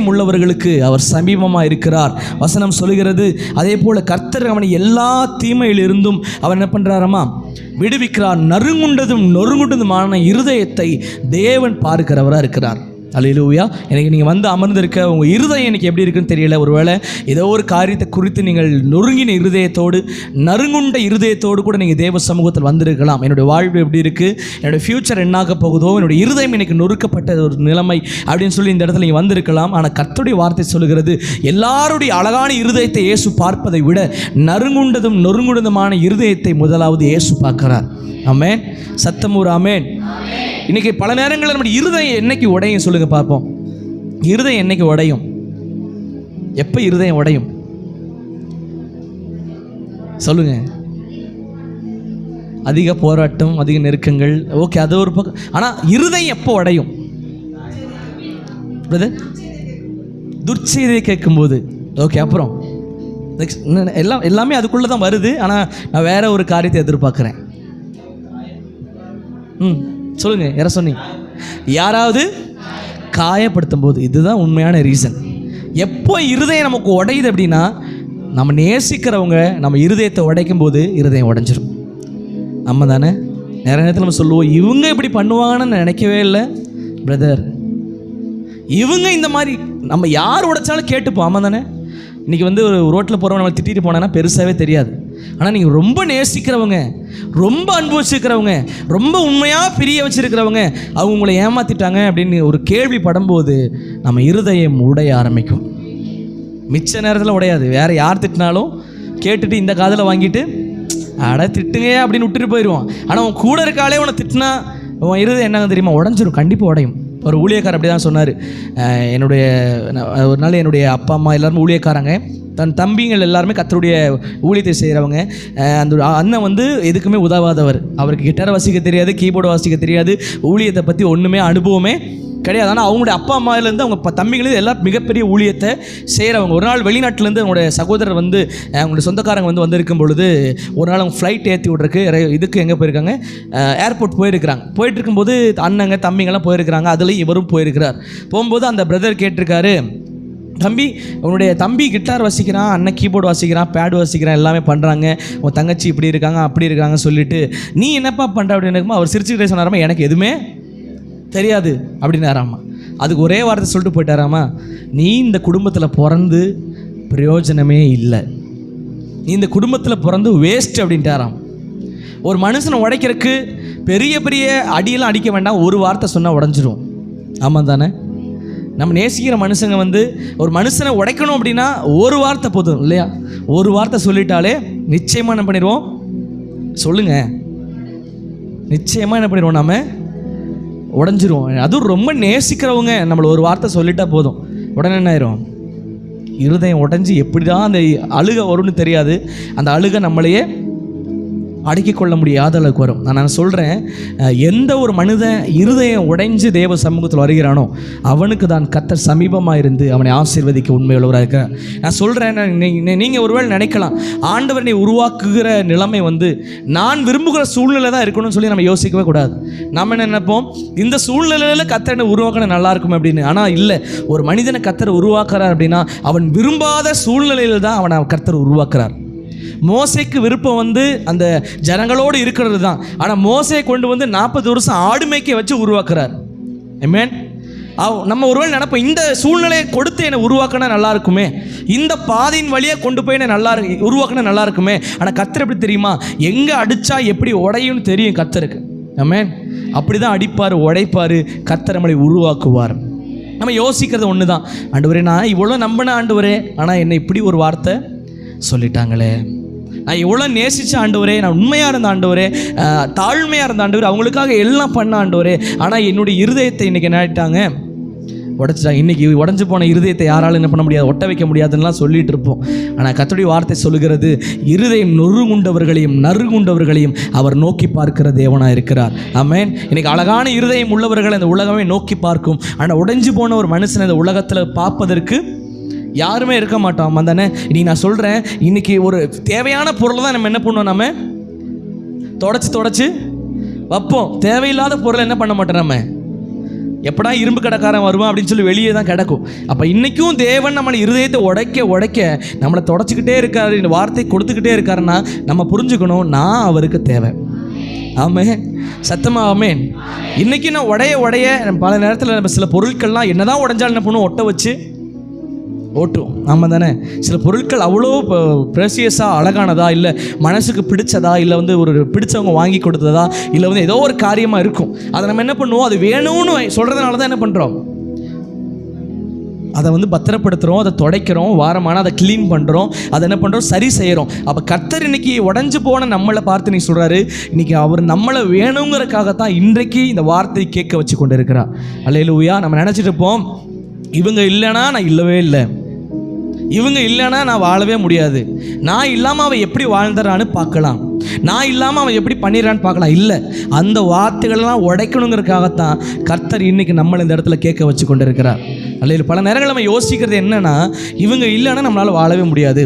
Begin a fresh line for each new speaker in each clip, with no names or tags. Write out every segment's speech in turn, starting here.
இருதயம் உள்ளவர்களுக்கு அவர் சமீபமாக இருக்கிறார். வசனம் சொல்லுகிறது. அதே போல் கர்த்தர் அவனை எல்லா தீமையிலிருந்தும் அவர் என்ன பண்ணுறாராமா விடுவிக்கிறார். நறுங்குண்டதும் நொறுங்குண்டதுமான இருதயத்தை தேவன் பார்க்கிறவராக இருக்கிறார். அல்லேலூயா. எனக்கு நீங்கள் வந்து அமர்ந்திருக்க உங்கள் இருதயம் எனக்கு எப்படி இருக்குன்னு தெரியல. ஒருவேளை ஏதோ ஒரு காரியத்தை குறித்து நீங்கள் நொறுங்கின இருதயத்தோடு நறுங்குண்ட இருதயத்தோடு கூட நீங்கள் தேவ சமூகத்தில் வந்திருக்கலாம். என்னுடைய வாழ்வு எப்படி இருக்குது, என்னுடைய ஃப்யூச்சர் என்னாக போகுதோ, என்னுடைய இருதயம் எனக்கு நொறுக்கப்பட்ட ஒரு நிலைமை அப்படின்னு சொல்லி இந்த இடத்துல நீங்கள் வந்திருக்கலாம். ஆனால் கர்த்தருடைய வார்த்தை சொல்லுகிறது, எல்லாருடைய அழகான இருதயத்தை இயேசு பார்ப்பதை விட நறுங்குண்டதும் நொறுங்குண்டதுமான இருதயத்தை முதலாவது இயேசு பார்க்கிறார். ஆமென். சத்தமூர் ஆமென். இன்னைக்கு பல நேரங்களில் நம்முடைய இருதயம் என்னைக்கு உடையும் சொல்லுங்க பார்ப்போம். இருதயம் என்னைக்கு உடையும்? எப்போ இருதயம் உடையும் சொல்லுங்க? அதிக போராட்டம், அதிக நெருக்கங்கள், ஓகே, அது ஒரு பக்கம். ஆனால் இருதயம் எப்போ உடையும்? துர்ச்செய்தியை கேட்கும்போது. ஓகே, அப்புறம் எல்லாமே அதுக்குள்ளே தான் வருது. ஆனால் நான் வேற ஒரு காரியத்தை எதிர்பார்க்குறேன். சொல்லுங்க, யார சொன்னீங்க? யாராவது காயப்படுத்தும் போது. இதுதான் உண்மையான ரீசன். எப்போ இருதயம் நமக்கு உடையுது அப்படின்னா, நம்ம நேசிக்கிறவங்க நம்ம இருதயத்தை உடைக்கும் போது இருதயம் உடைஞ்சிரும். நம்ம தானே நிறைய நேரத்தில் நம்ம சொல்லுவோம், இவங்க இப்படி பண்ணுவாங்கன்னு நினைக்கவே இல்லை பிரதர், இவங்க இந்த மாதிரி. நம்ம யார் உடைச்சாலும் கேட்டுப்போம். ஆமாம் தானே? இன்றைக்கி வந்து ஒரு ரோட்டில் போகிறவங்க நம்ம திட்டிட்டு போனாங்கன்னா பெருசாகவே தெரியாது. ஆனால் நீங்கள் ரொம்ப நேசிக்கிறவங்க, ரொம்ப அன்பு வச்சுருக்கிறவங்க, ரொம்ப உண்மையாக பிரிய வச்சுருக்கிறவங்க, அவங்க உங்களை ஏமாற்றிட்டாங்க அப்படின்னு ஒரு கேள்வி படும்போது நம்ம இருதயம் உடைய ஆரம்பிக்கும். மிச்ச நேரத்தில் உடையாது. வேறு யார் திட்டினாலும் கேட்டுட்டு இந்த காதில் வாங்கிட்டு அட திட்டுங்க அப்படின்னு விட்டுட்டு போயிடுவான். ஆனால் அவன் கூட இருக்காலே உன்னை திட்டினா உன் இருதயம் என்னங்க தெரியுமா? உடஞ்சிரும், கண்டிப்பாக உடையும். ஒரு ஊழியக்காரர் அப்படி தான் சொன்னார். ஒரு நாள் என்னுடைய அப்பா அம்மா எல்லாருமே ஊழியக்காரங்க. தன் தம்பிங்கள் எல்லாருமே கர்த்தருடைய ஊழியத்தை செய்கிறவங்க. அந்த அண்ணன் வந்து எதுக்குமே உதவாதவர். அவருக்கு கிட்டார் வாசிக்க தெரியாது, கீபோர்டு வாசிக்க தெரியாது, ஊழியத்தை பற்றி ஒன்றுமே அனுபவமே கிடையாது. ஆனால் அவங்களுடைய அப்பா அம்மாவிலேருந்து அவங்க தம்பிங்களே எல்லாம் மிகப்பெரிய ஊழியத்தை செய்கிறவங்க. ஒரு நாள் வெளிநாட்டிலேருந்து அவங்களுடைய சகோதரர் வந்து அவங்களுடைய சொந்தக்காரங்க வந்திருக்கும் பொழுது ஒரு நாள் அவங்க ஃப்ளைட் ஏற்றி விட்றக்கு இதுக்கு எங்கே போயிருக்காங்க, ஏர்போர்ட் போயிருக்கிறாங்க. போயிட்டு இருக்கும்போது அண்ணங்க தம்பிங்கெல்லாம் போயிருக்கிறாங்க. அதுலேயும் இவரும் போயிருக்கிறார். போகும்போது அந்த பிரதர் கேட்டிருக்காரு, தம்பி, உன்னுடைய தம்பி கிட்டார் வாசிக்கிறான், அண்ணன் கீபோர்டு வாசிக்கிறான், பேடு வாசிக்கிறான், எல்லாமே பண்ணுறாங்க, உன் தங்கச்சி இப்படி இருக்காங்க அப்படி இருக்காங்க சொல்லிட்டு நீ என்னப்பா பண்ணுற அப்படின்னு அவர் சிரிச்சுக்கிட்டே சொன்னாராமா, எனக்கு எதுவுமே தெரியாது அப்படின்னாராமா. அதுக்கு ஒரே வார்த்தை சொல்லிட்டு போயிட்டாராமா, நீ இந்த குடும்பத்தில் பிறந்து பிரயோஜனமே இல்லை, நீ இந்த குடும்பத்தில் பிறந்து வேஸ்ட் அப்படின்ட்டாராம். ஒரு மனுஷனை உடைக்கிறதுக்கு பெரிய பெரிய அடியெல்லாம் அடிக்க வேண்டாம், ஒரு வார்த்தை சொன்னால் உடஞ்சிரும். ஆமாம் தானே? நம்ம நேசிக்கிற மனுஷங்க வந்து ஒரு மனுஷனை உடைக்கணும் அப்படின்னா ஒரு வார்த்தை போதும் இல்லையா? ஒரு வார்த்தை சொல்லிட்டாலே நிச்சயமாக என்ன பண்ணிடுவோம் சொல்லுங்க? நிச்சயமாக என்ன பண்ணிடுவோம்? நம்ம உடஞ்சிருவோம். அதுவும் ரொம்ப நேசிக்கிறவங்க நம்மளை ஒரு வார்த்தை சொல்லிட்டா போதும், உடனே என்ன ஆயிரும்? இருதயம் உடஞ்சி எப்படி தான் அந்த அழுகை வரும்னு தெரியாது, அந்த அழுகை நம்மளையே அடக்கிக் கொள்ள முடியாத அளவுக்கு வரும். நான் சொல்கிறேன், எந்த ஒரு மனிதன் இருதயம் உடைஞ்சு தேவ சமூகத்தில் வருகிறானோ அவனுக்கு தான் கர்த்தர் சமீபமாக இருந்து அவனை ஆசீர்வதிக்க உண்மையுள்ளவராக இருக்கிறார். நான் சொல்கிறேன், நீங்கள் ஒருவேளை நினைக்கலாம், ஆண்டவரை உருவாக்குகிற நிலைமை வந்து நான் விரும்புகிற சூழ்நிலை தான் இருக்கணும்னு சொல்லி நம்ம யோசிக்கவே கூடாது. நம்ம என்ன நினைப்போம், இந்த சூழ்நிலையில் கர்த்தரை உருவாக்கின நல்லா இருக்கும் அப்படின்னு. ஆனால் இல்லை, ஒரு மனிதனை கர்த்தரை உருவாக்குறார் அப்படின்னா அவன் விரும்பாத சூழ்நிலையில் தான் அவனை கர்த்தர் உருவாக்குறார். மோசேக்கு விருப்பம் வந்து அந்த ஜனங்களோடு இருக்கிறது தான். ஆனால் மோசே கொண்டு வந்து 40 வருஷம் ஆடுமைக்கை வச்சு உருவாக்குறார். ஆமென். நம்ம ஒருவேளை நினைப்போம், இந்த சூழ்நிலையை கொடுத்து என்னை உருவாக்கினா நல்லா இருக்குமே, இந்த பாதையின் வழியாக கொண்டு போய் என்ன நல்லா உருவாக்கினா நல்லா இருக்குமே. ஆனால் கர்த்தர் எப்படி தெரியுமா? எங்கே அடித்தா எப்படி உடையும்னு தெரியும் கர்த்தருக்கு. ஆமென். அப்படி தான் அடிப்பார், உடைப்பார், கர்த்தர் நம்மளை உருவாக்குவார். நம்ம யோசிக்கிறது ஒன்று தான், ஆண்டவரே நான் இவ்வளோ நம்பின ஆண்டவரே, ஆனால் என்னை இப்படி ஒரு வார்த்தை சொல்லிட்டாங்களே, நான் எவ்வளோ நேசித்த ஆண்டவரே, நான் உண்மையாக இருந்த ஆண்டவரே, தாழ்மையாக இருந்த ஆண்டவரே, அவங்களுக்காக எல்லாம் பண்ண ஆண்டவரே, ஆனால் என்னுடைய இருதயத்தை இன்றைக்கி என்ன ஆகிட்டாங்க, உடைச்சிட்டாங்க. இன்றைக்கி உடஞ்சி போன இருதயத்தை யாராலும் என்ன பண்ண முடியாது, ஒட்ட வைக்க முடியாதுன்னெலாம் சொல்லிகிட்டு இருப்போம். ஆனால் கர்த்தருடைய வார்த்தை சொல்லுகிறது, இருதயம் நொறுங்குண்டவர்களையும் நறுங்குண்டவர்களையும் அவர் நோக்கி பார்க்கிற தேவனாக இருக்கிறார். ஆமென். இன்றைக்கி அழகான இருதயம் உள்ளவர்களை இந்த உலகமே நோக்கி பார்க்கும். ஆனால் உடைஞ்சு போன ஒரு மனுஷனை இந்த உலகத்தில் பார்ப்பதற்கு யாருமே இருக்க மாட்டோம். ஆமாம் தானே? இன்றைக்கி நான் சொல்கிறேன், இன்றைக்கி ஒரு தேவையான பொருளை தான் நம்ம என்ன பண்ணுவோம், நம்ம தொடச்சி வைப்போம். தேவையில்லாத பொருளை என்ன பண்ண மாட்டோம், நம்ம எப்படா இரும்பு கடைக்காரன் வருவான் அப்படின்னு சொல்லி வெளியே தான் கிடக்கும். அப்போ இன்றைக்கும் தேவன் நம்மளை இருதயத்தை உடைக்க நம்மளை தொடச்சிக்கிட்டே இருக்காரு, இந்த வார்த்தை கொடுத்துக்கிட்டே இருக்காருன்னா நம்ம புரிஞ்சுக்கணும், நான் அவருக்கு தேவை. ஆமென், சத்தமா ஆமென். இன்றைக்கி நான் உடைய பல நேரத்தில் நம்ம சில பொருட்கள்லாம் என்னதான் உடைஞ்சாலும் என்ன பண்ணுவோம், ஒட்ட வச்சு ஓட்டும். ஆமாம் தானே? சில பொருட்கள் அவ்வளோ ப்ரெஷியஸாக அழகானதா, இல்லை மனசுக்கு பிடிச்சதா, இல்லை ஒரு பிடிச்சவங்க வாங்கி கொடுத்ததா, இல்லை ஏதோ ஒரு காரியமாக இருக்கும். அதை நம்ம என்ன பண்ணுவோம், அது வேணும்னு சொல்கிறதுனால தான் என்ன பண்ணுறோம், அதை பத்திரப்படுத்துகிறோம், அதை துடைக்கிறோம், வாரமான அதை க்ளீன் பண்ணுறோம், அதை என்ன பண்ணுறோம், சரி செய்கிறோம். அப்போ கர்த்தர் இன்னைக்கு உடஞ்சி போன நம்மளை பார்த்து நீ சொல்கிறாரு, இன்னைக்கு அவர் நம்மளை வேணுங்கிறதுக்காகத்தான் இன்றைக்கு இந்த வார்த்தை கேட்க வச்சு கொண்டு இருக்கிறார். அல்லேலூயா. நம்ம நினச்சிட்டு இருப்போம், இவங்க இல்லைன்னா நான் இல்லவே இல்லை, இவங்க இல்லைன்னா நான் வாழவே முடியாது, நான் இல்லாமல் அவன் எப்படி வாழ்ந்துறான்னு பார்க்கலாம், நான் இல்லாமல் அவன் எப்படி பண்ணிடுறான்னு பார்க்கலாம். இல்லை, அந்த வார்த்தைகளெல்லாம் உடைக்கணுங்கிறதுக்காகத்தான் கர்த்தர் இன்னைக்கு நம்மளை இந்த இடத்துல கேட்க வச்சு கொண்டு இருக்கிறார். அல்ல, பல நேரங்கள் நம்ம யோசிக்கிறது என்னன்னா, இவங்க இல்லைன்னா நம்மளால் வாழவே முடியாது.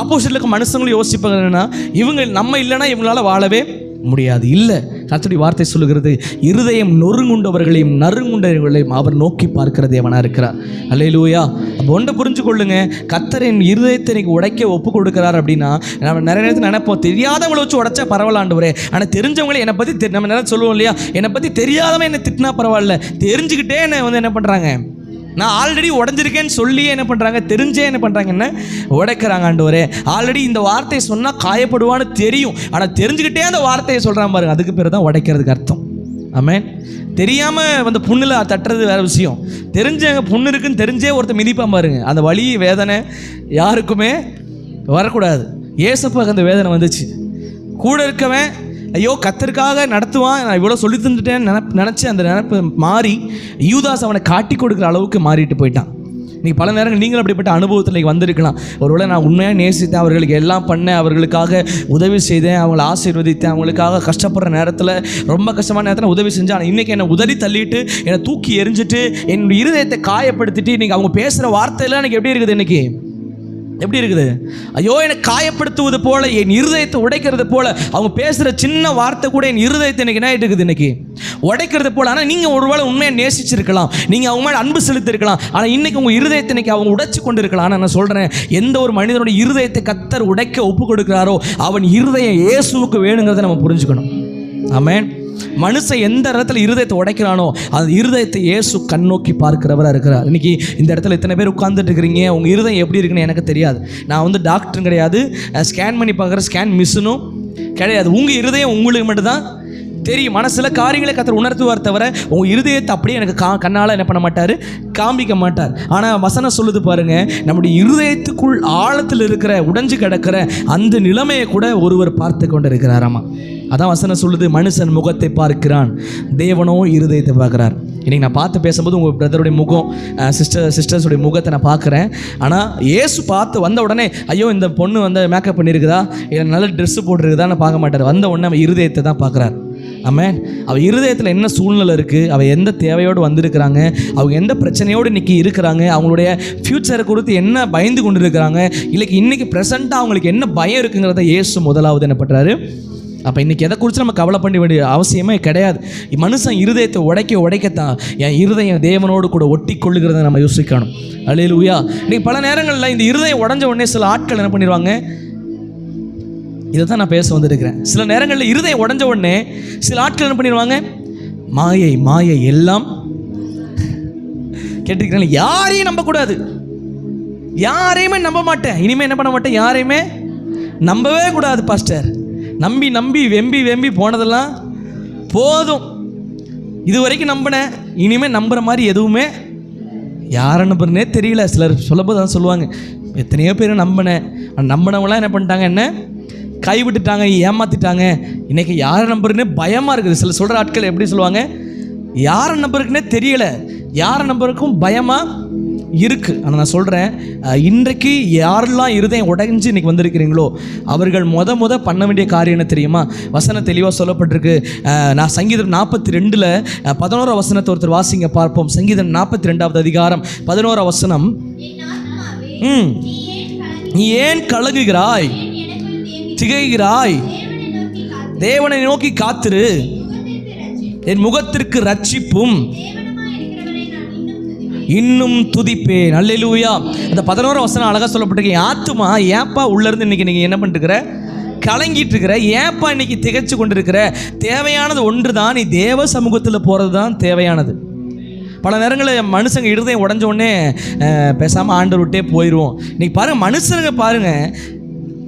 ஆப்போசிட்டில் இருக்க மனுஷங்களும் யோசிப்பாங்க என்னன்னா, இவங்க நம்ம இல்லைன்னா இவங்களால வாழவே முடியாது. இல்லை, கர்த்தருடைய வார்த்தை சொல்லுகிறது, இருதயம் நொறுங்குண்டவர்களையும் நறுங்குண்டவர்களையும் அவர் நோக்கி பார்க்கிற தேவனாக இருக்கிறார். அல்லேலூயா. அப்போ ஒன்றை புரிஞ்சு கொள்ளுங்க, கர்த்தரின் இருதயத்தை இன்னைக்கு உடைக்க ஒப்பு கொடுக்குறார் அப்படின்னா, நம்ம நிறைய நேரத்தில் நினைப்போம், தெரியாதவங்களை வச்சு உடைச்சா பரவாயில்லாண்டவரே, ஆனால் தெரிஞ்சவங்களே என்னை பற்றி நம்ம நேரம் சொல்லுவோம் இல்லையா, என்னை பற்றி தெரியாதவன் என்னை திட்டினா பரவாயில்ல, தெரிஞ்சுக்கிட்டே என்னை என்ன பண்ணுறாங்க, நான் ஆல்ரெடி உடஞ்சிருக்கேன்னு சொல்லியே என்ன பண்ணுறாங்க, தெரிஞ்சே என்ன பண்ணுறாங்க, என்ன உடைக்கிறாங்க. ஆண்டவரே, ஆல்ரெடி இந்த வார்த்தையை சொன்னால் காயப்படுவான்னு தெரியும், ஆனால் தெரிஞ்சுக்கிட்டே அந்த வார்த்தையை சொல்கிறான் பாருங்க, அதுக்கு பேர் தான் உடைக்கிறதுக்கு அர்த்தம். ஆமென். தெரியாமல் புண்ணில் தட்டுறது வேறு விஷயம், தெரிஞ்சவங்க புண்ணு இருக்குன்னு தெரிஞ்சே ஒருத்தர் மிதிப்பான் பாருங்க, அந்த வலி வேதனை யாருக்குமே வரக்கூடாது. ஏசப்பாக்கு அந்த வேதனை வந்துச்சு. கூட இருக்கவன் ஐயோ கர்த்தருக்காக நடத்துவான், நான் இவ்வளோ சொல்லி தந்துட்டேன்னு நினச்சி அந்த நினைப்பு மாறி யூதாஸ் அவனை காட்டி கொடுக்குற அளவுக்கு மாறிட்டு போயிட்டான். நீங்கள் பல நேரங்கள் நீங்களும் அப்படிப்பட்ட அனுபவத்தில் வந்திருக்கலாம். ஒருவேளை நான் உண்மையாக நேசித்தேன், அவர்களுக்கு எல்லாம் பண்ணேன், அவர்களுக்காக உதவி செய்தேன், அவங்களை ஆசீர்வதித்தேன், அவங்களுக்காக கஷ்டப்படுற நேரத்தில், ரொம்ப கஷ்டமான நேரத்தில் உதவி செஞ்சேன், ஆனால் இன்றைக்கி என்னை உதறி தள்ளிட்டு, என்னை தூக்கி எரிஞ்சிட்டு, என்னுடைய இருதயத்தை காயப்படுத்திட்டு, இன்றைக்கி அவங்க பேசுகிற வார்த்தையெல்லாம் எனக்கு எப்படி இருக்குது, இன்றைக்கி எப்படி இருக்குது, ஐயோ என்னை காயப்படுத்துவது போல, என் இருதயத்தை உடைக்கிறது போல, அவங்க பேசுகிற சின்ன வார்த்தை கூட என் இருதயத்தை இன்னைக்கு என்ன இருக்குது, இன்னைக்கு உடைக்கிறது போல. ஆனால் நீங்கள் ஒருவேளை உண்மையை நேசிச்சிருக்கலாம், நீங்கள் அவங்க மேலே அன்பு செலுத்திருக்கலாம், ஆனால் இன்னைக்கு உங்கள் இருதயத்தை இன்னைக்கு அவங்க உடைச்சு கொண்டு இருக்கலாம். ஆனால் நான் சொல்கிறேன், எந்த ஒரு மனிதனுடைய இருதயத்தை கர்த்தர் உடைக்க ஒப்பு கொடுக்கிறாரோ அவன் இருதயம் இயேசுவுக்கு வேணுங்கிறத நம்ம புரிஞ்சுக்கணும். ஆமென். மனுஷன் எந்த இடத்துல இருதயத்தை உடைக்கிறானோ அந்த இருதயத்தை இயேசு கண்ணோக்கி பார்க்கிறவராக இருக்கிறார். இன்னைக்கு இந்த இடத்துல இத்தனை பேர் உட்கார்ந்துட்டு இருக்கிறீங்க, உங்கள் இருதயம் எப்படி இருக்குன்னு எனக்கு தெரியாது. நான் டாக்டரும் கிடையாது, ஸ்கேன் பண்ணி பார்க்குற ஸ்கேன் மிஷினும் கிடையாது. உங்கள் இருதயம் உங்களுக்கு மட்டும்தான் தெரியும். மனசில் காரியங்களை கர்த்தர் உணர்த்துவார் தவிர உங்கள் இருதயத்தை அப்படியே எனக்கு கண்ணால் என்ன பண்ண மாட்டார், காமிக்க மாட்டார். ஆனால் வசனம் சொல்லுது பாருங்க, நம்முடைய இருதயத்துக்குள் ஆழத்தில் இருக்கிற உடைஞ்சு கிடக்கிற அந்த நிலைமையை கூட ஒருவர் பார்த்து கொண்டு இருக்கிறாராமா. அதான் வசனம் சொல்லுது, மனுஷன் முகத்தை பார்க்கிறான், தேவனோ இருதயத்தை பார்க்குறார். இன்றைக்கி நான் பார்த்து பேசும்போது உங்கள் பிரதருடைய முகம், சிஸ்டர்ஸுடைய முகத்தை நான் பார்க்குறேன். ஆனால் இயேசு பார்த்து வந்த உடனே ஐயோ இந்த பொண்ணு மேக்கப் பண்ணியிருக்குதா, இல்லை நல்ல ட்ரெஸ்ஸு போட்டுருக்குதான்னு பார்க்க மாட்டார். வந்த உடனே அவன் இருதயத்தை தான் பார்க்குறார். ஆமென். அவள் இருதயத்தில் என்ன சூழ்நிலை இருக்குது, அவள் எந்த தேவையோடு வந்திருக்கிறாங்க, அவங்க எந்த பிரச்சனையோடு இன்றைக்கி இருக்கிறாங்க, அவங்களுடைய ஃப்யூச்சரை குறித்து என்ன பயந்து கொண்டு இருக்கிறாங்க, இல்லைக்கு இன்றைக்கி ப்ரெசண்ட்டாக அவங்களுக்கு என்ன பயம் இருக்குங்கிறத இயேசு முதலாவது என்ன பண்ணுறாரு. அப்போ இன்றைக்கி எதை குறித்து நம்ம கவலை பண்ண வேண்டிய அவசியமே கிடையாது. மனுஷன் இருதயத்தை உடைக்கத்தான் என் இருதயம் தேவனோடு கூட ஒட்டி கொள்ளுகிறத நம்ம யோசிக்கணும். அல்லேலூயா. இன்றைக்கி பல நேரங்களில் இந்த இருதயம் உடைஞ்ச உடனே சில ஆட்கள் என்ன பண்ணிடுவாங்க, இதை தான் நான் பேச வந்துருக்கிறேன். சில நேரங்களில் இருதயம் உடைஞ்ச உடனே சில ஆட்கள் என்ன பண்ணிடுவாங்க, மாயை எல்லாம் கேட்டிருக்கிறேன், யாரையும் நம்பக்கூடாது, யாரையுமே நம்ப மாட்டேன், இனிமேல் என்ன பண்ண மாட்டேன், யாரையுமே நம்பவே கூடாது பாஸ்டர், நம்பி வெம்பி போனதெல்லாம் போதும், இது வரைக்கும் நம்பினேன், இனிமேல் நம்புகிற மாதிரி எதுவுமே யாரை நம்புறனே தெரியல. சிலர் சொல்லப்போது தான் சொல்லுவாங்க, எத்தனையோ பேர் நம்பினவங்களாம் என்ன பண்ணிட்டாங்க, என்ன கைவிட்டுட்டாங்க, ஏமாற்றிட்டாங்க, இன்றைக்கி யாரை நம்புறதுன்னே பயமாக இருக்குது. சில சொல்கிற ஆட்கள் எப்படி சொல்லுவாங்க, யாரை நம்புறதுக்குன்னே தெரியலை, யாரை நம்புறதுக்கும் பயமாக இருக்குது. ஆனால் நான் சொல்கிறேன், இன்றைக்கு யாரெல்லாம் இருதயம் உடைஞ்சு இன்றைக்கி வந்திருக்கிறீங்களோ அவர்கள் முத பண்ண வேண்டிய காரியம் என்ன தெரியுமா? வசனம் தெளிவாக சொல்லப்பட்டிருக்கு. நான் சங்கீதம் 42 11 வசனத்தை ஒருத்தர் வாசிங்க பார்ப்போம். சங்கீதம் 42 அதிகாரம் 11 வசனம். நீ ஏன் கலங்குகிறாய், திகைகிறாய், தேவனை நோக்கி காத்திரு, என் முகத்திற்கு ரட்சிப்பும் இன்னும் துதிப்பேன். அல்லேலூயா. அந்த 11 வசனம் அழகாக சொல்லப்பட்டிருக்கு. என் ஆத்துமா ஏப்பா உள்ளேருந்து இன்னைக்கு நீங்கள் என்ன பண்ணிருக்கிற, கலங்கிட்டு இருக்கிற, ஏப்பா இன்னைக்கு திகைச்சு கொண்டிருக்கிற. தேவையானது ஒன்று தான், நீ தேவ சமூகத்தில் போகிறது தான் தேவையானது. பல நேரங்களில் மனுஷங்க இருதயம் உடஞ்ச உடனே பேசாமல் ஆண்டவர் விட்டே போயிடுவோம். இன்னைக்கு பாருங்கள், மனுஷனுங்க பாருங்கள்,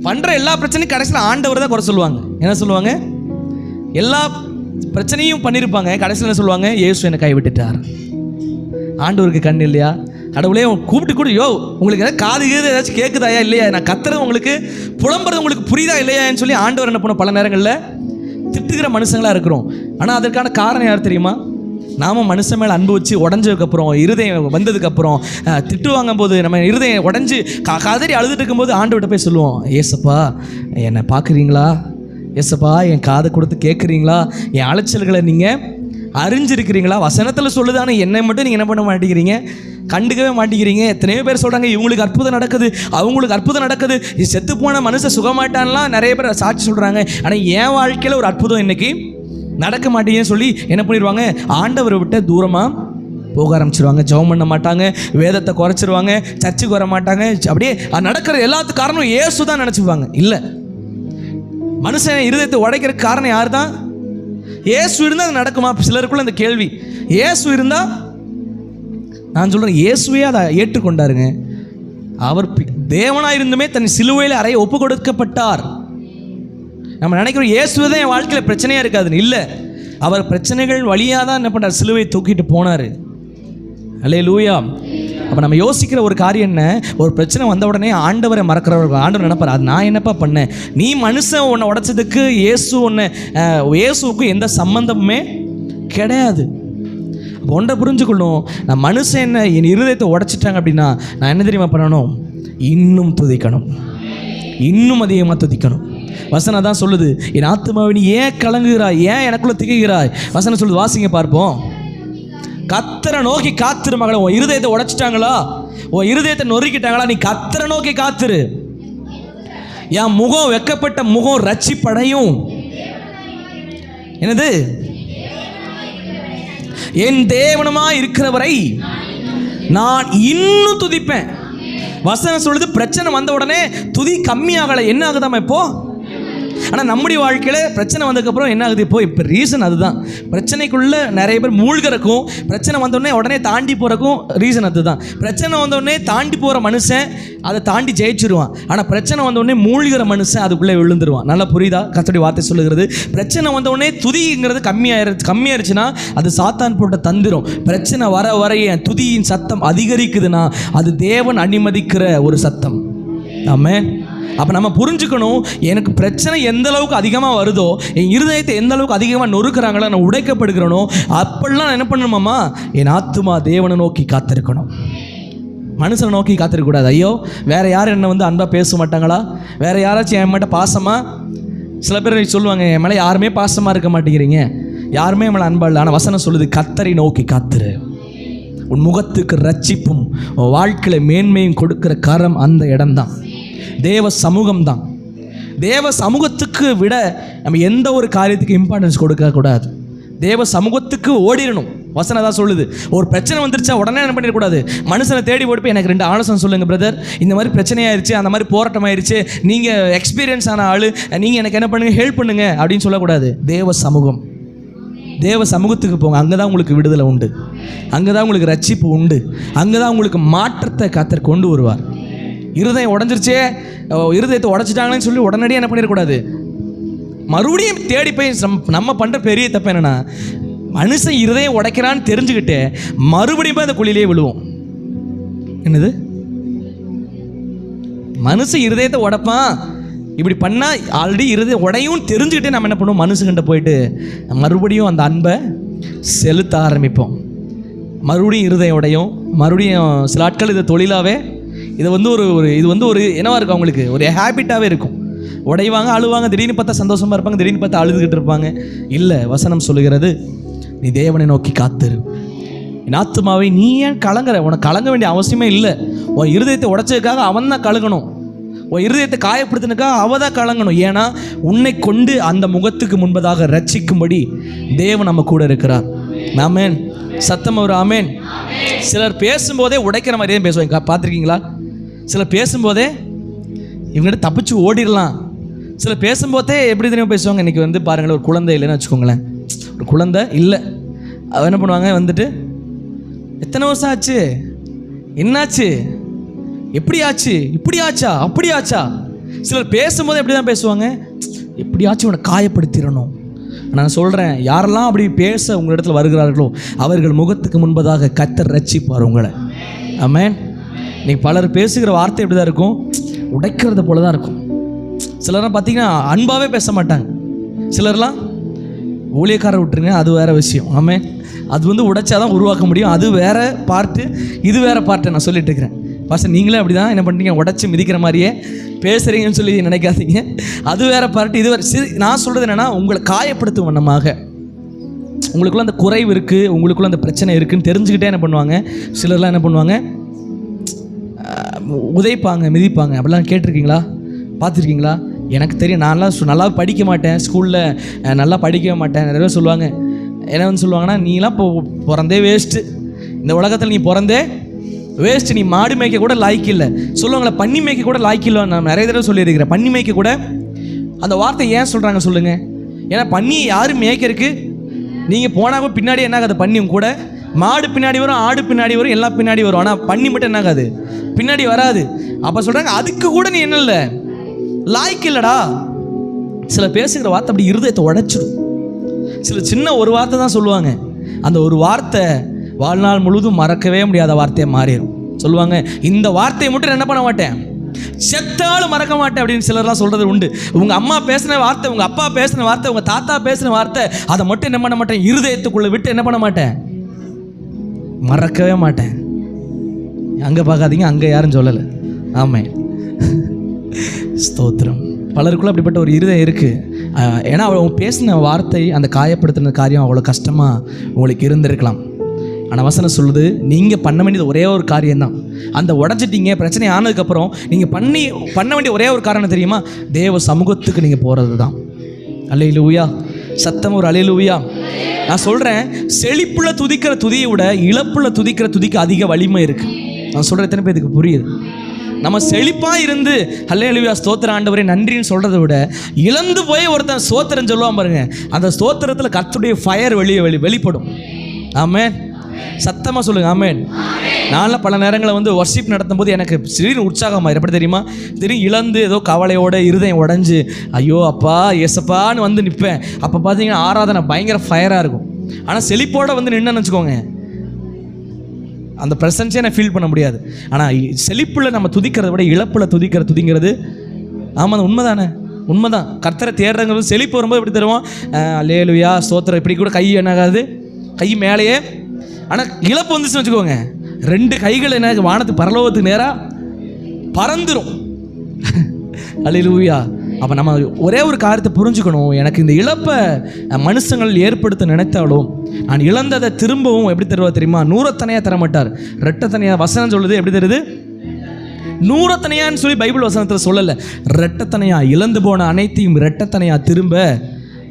பண்ணுற எல்லா பிரச்சனையும் கடைசியில் ஆண்டவர் தான் குறை சொல்லுவாங்க. என்ன சொல்லுவாங்க? எல்லா பிரச்சனையும் பண்ணியிருப்பாங்க, கடைசியில் என்ன சொல்லுவாங்க? இயேசு என்னை கைவிட்டுட்டார். ஆண்டவருக்கு கண் இல்லையா? கடவுளே கூப்பிட்டு கூட, யோ உங்களுக்கு ஏதாவது காது ஏதாச்சும் கேட்குதாயா இல்லையா, நான் கத்துறது உங்களுக்கு புலம்புறது உங்களுக்கு புரியுதா இல்லையான்னு சொல்லி ஆண்டவர் என்ன பண்ண பல நேரங்களில் திட்டுகிற மனுஷங்களாக இருக்கிறோம். ஆனால் அதற்கான காரணம் யார் தெரியுமா? நாம் மனுஷன் மேலே அன்பு வச்சு உடஞ்சதுக்கப்புறம், இருதயம் வந்ததுக்கப்புறம் திட்டு வாங்கும் போது நம்ம இருதயம் உடஞ்சி கதறி அழுதுட்டு இருக்கும்போது ஆண்டவர்கிட்ட போய் சொல்லுவோம், ஏசப்பா என்னை பார்க்குறீங்களா, ஏசப்பா என் காதை கொடுத்து கேட்குறீங்களா, என் அலைச்சல்களை நீங்கள் அறிஞ்சிருக்கிறீங்களா? வசனத்தில் சொல்லுதானே, என்னை மட்டும் நீங்கள் என்ன பண்ண மாட்டேங்கிறீங்க, கண்டுக்கவே மாட்டேங்கிறீங்க. எத்தனையோ பேர் சொல்கிறாங்க இவங்களுக்கு அற்புதம் நடக்குது, அவங்களுக்கு அற்புதம் நடக்குது, செத்து போன மனுஷன் சுகமாட்டான்லாம் நிறைய பேர் சாட்சி சொல்கிறாங்க. ஆனால் என் வாழ்க்கையில் ஒரு அற்புதம் இன்னைக்கு நடக்க மாட்டேங்கன்னு சொல்லி என்ன பண்ணிடுவாங்க, ஆண்டவரை விட்டு தூரமாக போக ஆரம்பிச்சிருவாங்க. ஜெபம் பண்ண மாட்டாங்க, வேதத்தை குறைச்சிருவாங்க, சர்ச்சுக்கு வர மாட்டாங்க. அப்படியே நடக்கிற எல்லாத்துக்கும் காரணம் இயேசு தான் நினச்சிப்பாங்க. இல்லை, மனுஷன் இருதயத்தை உடைக்கிறதுக்கு காரணம் யார் தான்? இயேசு இருந்தால் அது நடக்குமா? சிலருக்குள்ள அந்த கேள்வி. இயேசு இருந்தால், நான் சொல்கிறேன், இயேசுவே அதை ஏற்றுக்கொண்டாருங்க. அவர் தேவனாக இருந்துமே தன் சிலுவையில் அறைய ஒப்பு கொடுக்கப்பட்டார். நம்ம நினைக்கிறோம் இயேசுவே தான் என் வாழ்க்கையில் பிரச்சனையாக இருக்காதுன்னு. இல்லை, அவர் பிரச்சனைகள் வழியாக தான் என்ன பண்ணுறார், சிலுவையை தூக்கிட்டு போனார். அல்லேலூயா. அப்போ நம்ம யோசிக்கிற ஒரு காரியம் என்ன, ஒரு பிரச்சனை வந்த உடனே ஆண்டவரை மறக்கிறவர்கள். ஆண்டவர் நினைப்பார், அது நான் என்னப்பா பண்ணேன், நீ மனுஷன் உன்னை உடைச்சதுக்கு இயேசுவுக்கு எந்த சம்பந்தமுமே கிடையாது. அப்போ ஒன்றை புரிஞ்சுக்கணும், நான் மனுஷன் என்ன என் இருதயத்தை உடைச்சிட்டாங்க அப்படின்னா நான் என்ன தெரியுமா பண்ணணும், இன்னும் துதிக்கணும், இன்னும் அதிகமாக துதிக்கணும். வசனம் தான் சொல்லுது, என் ஆத்துமாவை நீ ஏன் கலங்குகிறாய், ஏன் எனக்குள்ள திகைகிறாய். வசனம் சொல்லுது, வாசிங்க பார்ப்போம். கர்த்தரை நோக்கி காத்திரு மகளே. உன் இருதயத்தை உடைச்சிட்டாங்களா, உன் இருதயத்தை நொறுக்கிட்டாங்களா, நீ கர்த்தரை நோக்கி காத்திரு. என் முகம், வெக்கப்பட்ட முகம் ரட்சிப்படையும். என்னது? என் தேவனுமா இருக்கிறவரை நான் இன்னும் துதிப்பேன். வசனம் சொல்லுது, பிரச்சனை வந்த உடனே துதி கம்மியாகலை. என்ன ஆகுதாமா இப்போ? ஆனால் நம்முடைய வாழ்க்கையில் பிரச்சனை வந்ததுக்கப்புறம் என்ன ஆகுது இப்போ ரீசன் அதுதான். பிரச்சனைக்குள்ளே நிறைய பேர் மூழ்கிறக்கும், பிரச்சனை வந்தோடனே உடனே தாண்டி போகிறக்கும் ரீசன் அதுதான். பிரச்சனை வந்தோடனே தாண்டி போகிற மனுஷன் அதை தாண்டி ஜெயிச்சிருவான். ஆனால் பிரச்சனை வந்தோடனே மூழ்கிற மனுஷன் அதுக்குள்ளே விழுந்துருவான். நல்லா புரியுதா? கர்த்தருடைய வார்த்தை சொல்லுகிறது, பிரச்சனை வந்தோடனே துதிங்கிறது கம்மியாயிருச்சுன்னா அது சாத்தான் போட்ட தந்திரம். பிரச்சனை வர வர என் துதியின் சத்தம் அதிகரிக்குதுன்னா அது தேவன் அனுமதிக்கிற ஒரு சத்தம். ஆமென். அப்போ நம்ம புரிஞ்சுக்கணும், எனக்கு பிரச்சனை எந்த அளவுக்கு அதிகமாக வருதோ, என் இருதயத்தை எந்த அளவுக்கு அதிகமாக நொறுக்கிறாங்களோ, நான் உடைக்கப்படுகிறனோ, அப்பெல்லாம் நான் என்ன பண்ணணுமாம்மா, என் ஆத்துமா தேவனை நோக்கி காத்திருக்கணும், மனுஷனை நோக்கி காத்திருக்கக்கூடாது. ஐயோ வேறு யாரும் என்னை வந்து அன்பாக பேச மாட்டாங்களா, வேறு யாராச்சும் என் மட்டும் பாசமாக, சில பேர் சொல்லுவாங்க என் மேலே யாருமே பாசமாக இருக்க மாட்டேங்கிறீங்க, யாருமே என் மேலே அன்பா இல்லை. ஆனால் வசனம் சொல்லுது, கர்த்தரை நோக்கி காத்திரு, உன் முகத்துக்கு ரட்சிப்பும் வாழ்க்கையில் மேன்மையும் கொடுக்குற கரம் அந்த இடம்தான், தேவ சமூகம் தான். தேவ சமூகத்துக்கு விட நம்ம எந்த ஒரு காரியத்துக்கு இம்பார்ட்டன்ஸ் கொடுக்கக்கூடாது. தேவ சமூகத்துக்கு ஓடிடணும். வசனம் தான் சொல்லுது, ஒரு பிரச்சனை வந்துருச்சா உடனே என்ன பண்ணிடக்கூடாது, மனுஷனை தேடி ஓடி போய் எனக்கு 2 ஆலோசனை சொல்லுங்கள் பிரதர், இந்த மாதிரி பிரச்சனையாயிருச்சு, அந்த மாதிரி போராட்டம் ஆயிடுச்சு, நீங்கள் எக்ஸ்பீரியன்ஸ் ஆன ஆள், நீங்கள் எனக்கு என்ன பண்ணுங்கள், ஹெல்ப் பண்ணுங்க அப்படின்னு சொல்லக்கூடாது. தேவ சமூகம், தேவ சமூகத்துக்கு போங்க. அங்கே தான் உங்களுக்கு விடுதலை உண்டு, அங்கே தான் உங்களுக்கு ரட்சிப்பு உண்டு, அங்கே தான் உங்களுக்கு மாற்றத்தை கர்த்தர் கொண்டு வருவார். இருதயம் உடஞ்சிருச்சே, இருதயத்தை உடைச்சிட்டாங்களேன்னு சொல்லி உடனடியாக என்ன பண்ணிடக்கூடாது, மறுபடியும் தேடி போய் நம்ம பண்ணுற பெரிய தப்பு என்னென்னா, மனுஷன் இருதயம் உடைக்கிறான்னு தெரிஞ்சுக்கிட்டு மறுபடியும் போய் அந்த குழியிலே விழுவோம். என்னது, மனுஷன் இருதயத்தை உடைப்பான், இப்படி பண்ணால் ஆல்ரெடி இருதயம் உடையும் தெரிஞ்சுக்கிட்டே நம்ம என்ன பண்ணுவோம், மனுஷங்கிட்ட போயிட்டு மறுபடியும் அந்த அன்பை செலுத்த ஆரம்பிப்போம். மறுபடியும் இருதயம் உடையும், மறுபடியும் சில ஆட்கள் இதை தொழிலாகவே, இது வந்து ஒரு என்னவா இருக்கும், அவங்களுக்கு ஒரு ஹேபிட்டாகவே இருக்கும். உடைவாங்க, அழுவாங்க, திடீர்னு பார்த்தா சந்தோஷமாக இருப்பாங்க, திடீர்னு பார்த்தா அழுதுகிட்டு இருப்பாங்க. இல்லை, வசனம் சொல்லுகிறது, நீ தேவனை நோக்கி காத்திரு. என் ஆத்துமாவை நீ ஏன் கலங்குற, உனக்கு கலங்க வேண்டிய அவசியமே இல்லை. உன் இருதயத்தை உடைச்சதுக்காக அவன் தான் கலங்கணும், உன் இருதயத்தை காயப்படுத்தினுக்காக அவன் தான் கலங்கணும். ஏன்னா உன்னை கொண்டு அந்த முகத்துக்கு முன்பதாக ரட்சிக்கும்படி தேவன் நம்ம கூட இருக்கிறார். ஆமென். சத்தம் ஒரு ஆமென். சிலர் பேசும்போதே உடைக்கிற மாதிரியே பேசுவாங்க, பார்த்துருக்கீங்களா? சிலர் பேசும்போதே இவங்ககிட்ட தப்பிச்சு ஓடிடலாம். சிலர் பேசும்போதே எப்படி தெரியும் பேசுவாங்க. இன்றைக்கி வந்து பாருங்களேன், ஒரு குழந்தை இல்லைன்னு வச்சுக்கோங்களேன், ஒரு குழந்தை இல்லை, அவ என்ன பண்ணுவாங்க, வந்துட்டு எத்தனை வருஷம் ஆச்சு, என்னாச்சு, எப்படி ஆச்சு, இப்படி ஆச்சா, அப்படி ஆச்சா. சிலர் பேசும்போது எப்படி தான் பேசுவாங்க, எப்படியாச்சும் உன்னை காயப்படுத்திடணும். நான் சொல்கிறேன், யாரெல்லாம் அப்படி பேச உங்கள் இடத்துல வருகிறார்களோ அவர்கள் முகத்துக்கு முன்பதாக கர்த்தர் ரட்சிப்பார் உங்களை. ஆமென். நீங்கள் பலர் பேசுகிற வார்த்தை எப்படி தான் இருக்கும், உடைக்கிறது போல தான் இருக்கும். சிலர்லாம் பார்த்தீங்கன்னா அன்பாகவே பேச மாட்டாங்க. சிலர்லாம் ஊழியக்காரர் விட்டுருங்க, அது வேறு விஷயம். ஆமென். அது வந்து உடைச்சாதான் உருவாக்க முடியும், அது வேறு பார்ட்டு, இது வேறு பார்ட்டு. நான் சொல்லிட்டு இருக்கிறேன் பாஸ்டர், நீங்களே அப்படி தான் என்ன பண்ணுறீங்க, உடச்சி மிதிக்கிற மாதிரியே பேசுகிறீங்கன்னு சொல்லி நினைக்காதீங்க. அது வேறு பார்ட்டு, இது வேறு. நான் சொல்கிறது என்னென்னா, உங்களை காயப்படுத்தும் வண்ணமாக, உங்களுக்குள்ள அந்த குறைவு இருக்குது, உங்களுக்குள்ள அந்த பிரச்சனை இருக்குதுன்னு தெரிஞ்சுக்கிட்டே என்ன பண்ணுவாங்க, சிலர்லாம் என்ன பண்ணுவாங்க, உதைப்பாங்க, மிதிப்பாங்க. அப்படிலாம் கேட்டிருக்கீங்களா, பார்த்துருக்கீங்களா? எனக்கு தெரியும், நான்லாம் நல்லா படிக்க மாட்டேன், ஸ்கூலில் நல்லா படிக்கவே மாட்டேன். நிறைய பேர் சொல்லுவாங்க, என்ன வந்து சொல்லுவாங்கன்னா, நீலாம் இப்போ பிறந்தே வேஸ்ட்டு, இந்த உலகத்தில் நீ பிறந்தே வேஸ்ட்டு, நீ மாடு மேய்க்க கூட லாய்க்கு இல்லை சொல்லுவாங்களே, பன்னி மேய்க்க கூட லாய்க்கு இல்லை. நான் நிறைய தடவை சொல்லியிருக்கிறேன், பன்னி மேய்க்க கூட. அந்த வார்த்தை ஏன் சொல்கிறாங்க சொல்லுங்கள்? ஏன்னா பன்னியை யாரும் மேய்க்கிறதுக்கு நீங்கள் போனாக்க பின்னாடி என்ன ஆகாது, பன்னி கூட மாடு பின்னாடி வரும், ஆடு பின்னாடி வரும், எல்லாம் பின்னாடி வரும். ஆனால் பன்னி மட்டும் என்ன ஆகாது, பின்னாடி வராது. அப்போ சொல்கிறாங்க, அதுக்கு கூட நீ என்ன இல்லை, லாய்க்கு இல்லைடா. சில பேசுகிற வார்த்தை அப்படி இருதயத்தை உடைச்சிடும். சில சின்ன ஒரு வார்த்தை தான் சொல்லுவாங்க, அந்த ஒரு வார்த்தை வாழ்நாள் முழுவதும் மறக்கவே முடியாத வார்த்தையை மாறிடும். சொல்லுவாங்க, இந்த வார்த்தையை மட்டும் என்ன பண்ண மாட்டேன், செத்தாலும் மறக்க மாட்டேன் அப்படின்னு சிலர்லாம் சொல்கிறது உண்டு. உங்கள் அம்மா பேசின வார்த்தை, உங்கள் அப்பா பேசின வார்த்தை, உங்கள் தாத்தா பேசின வார்த்தை, அதை மட்டும் என்ன பண்ண மாட்டேன், இருதயத்துக்குள்ளே விட்டு என்ன பண்ண மாட்டேன், மறக்கவே மாட்டேன். அங்கே பார்க்காதீங்க, அங்கே யாரும் சொல்லலை. ஆமாம், ஸ்தோத்திரம். பலருக்குள்ள அப்படிப்பட்ட ஒரு இருதயம் இருக்குது. ஏன்னா அவங்க பேசின வார்த்தை, அந்த காயப்படுத்தின காரியம் அவ்வளோ கஷ்டமாக உங்களுக்கு இருந்திருக்கலாம். ஆனால் வசனம் சொல்லுது, நீங்கள் பண்ண வேண்டியது ஒரே ஒரு காரியம்தான். அந்த உடச்சிட்டிங்க, பிரச்சனை ஆனதுக்கப்புறம் நீங்கள் பண்ண வேண்டிய ஒரே ஒரு காரணம் தெரியுமா, தேவ சமூகத்துக்கு நீங்கள் போகிறது தான். அல்லேலூயா, சத்தம் ஒரு அல்லேலூயா. நான் சொல்கிறேன், செழிப்புள்ள துதிக்கிற துதியை விட இழப்புள்ள துதிக்கிற துதிக்கு அதிக வலிமை இருக்குது. நான் சொல்கிறேன், எத்தனை பேருக்கு புரியுது? நம்ம செழிப்பாக இருந்து அல்லேலூயா ஸ்தோத்திர ஆண்டவரே நன்றின்னு சொல்கிறத விட, இழந்து போய் ஒருத்தன் ஸ்தோத்திரம் சொல்லுவான் பாருங்க, அந்த ஸ்தோத்திரத்தில் கர்த்தருடைய ஃபயர் வெளிப்படும். ஆமென். சத்தமாக சொல்லுங்க ஆமென். நான்லாம் பல நேரங்களில் வந்து வர்ஷிப் நடத்தும் போது எனக்கு திடீர்னு உற்சாகமாயிரு. எப்படி தெரியுமா, திடீர்னு இழந்து ஏதோ கவலையோட இருதயம் உடஞ்சி ஐயோ அப்பா ஏசப்பான்னு வந்து நிற்பேன். அப்போ பார்த்தீங்கன்னா ஆராதனை பயங்கர ஃபயராக இருக்கும். ஆனால் செழிப்போடு வந்து நின்றுன்னு வச்சுக்கோங்க, அந்த ப்ரெசன்ஸே நான் ஃபீல் பண்ண முடியாது. ஆனால் செழிப்பில் நம்ம துதிக்கிறத விட இழப்பில் துதிங்கிறது ஆமாம், உண்மைதானே, உண்மைதான். கர்த்தரை தேடுறங்கிறது செழிப்பு வரும்போது எப்படி தருவோம், அல்லேலூயா ஸ்தோத்திரம், இப்படி கூட கை என்னாகாது, கை மேலேயே. ஆனால் இழப்பு வந்துச்சுன்னு வச்சுக்கோங்க, ரெண்டு கைகள் என்ன வானத்து பரலோகத்துக்கு நேராக பறந்துடும். அல்லேலூயா. அப்போ நம்ம ஒரே ஒரு காரியத்தை புரிஞ்சுக்கணும், எனக்கு இந்த இழப்பை மனுஷங்கள் ஏற்படுத்த நினைத்தாலும் நான் இழந்ததை திரும்பவும் எப்படி தருவா தெரியுமா, நூறத்தனையாக தர மாட்டார், ரெட்டத்தனையாக. வசனம் சொல்லுது எப்படி தருது, நூறத்தனையான்னு சொல்லி பைபிள் வசனத்தில் சொல்லலை, ரெட்டத்தனையாக. இழந்து போன அனைத்தையும் ரெட்டத்தனையாக திரும்ப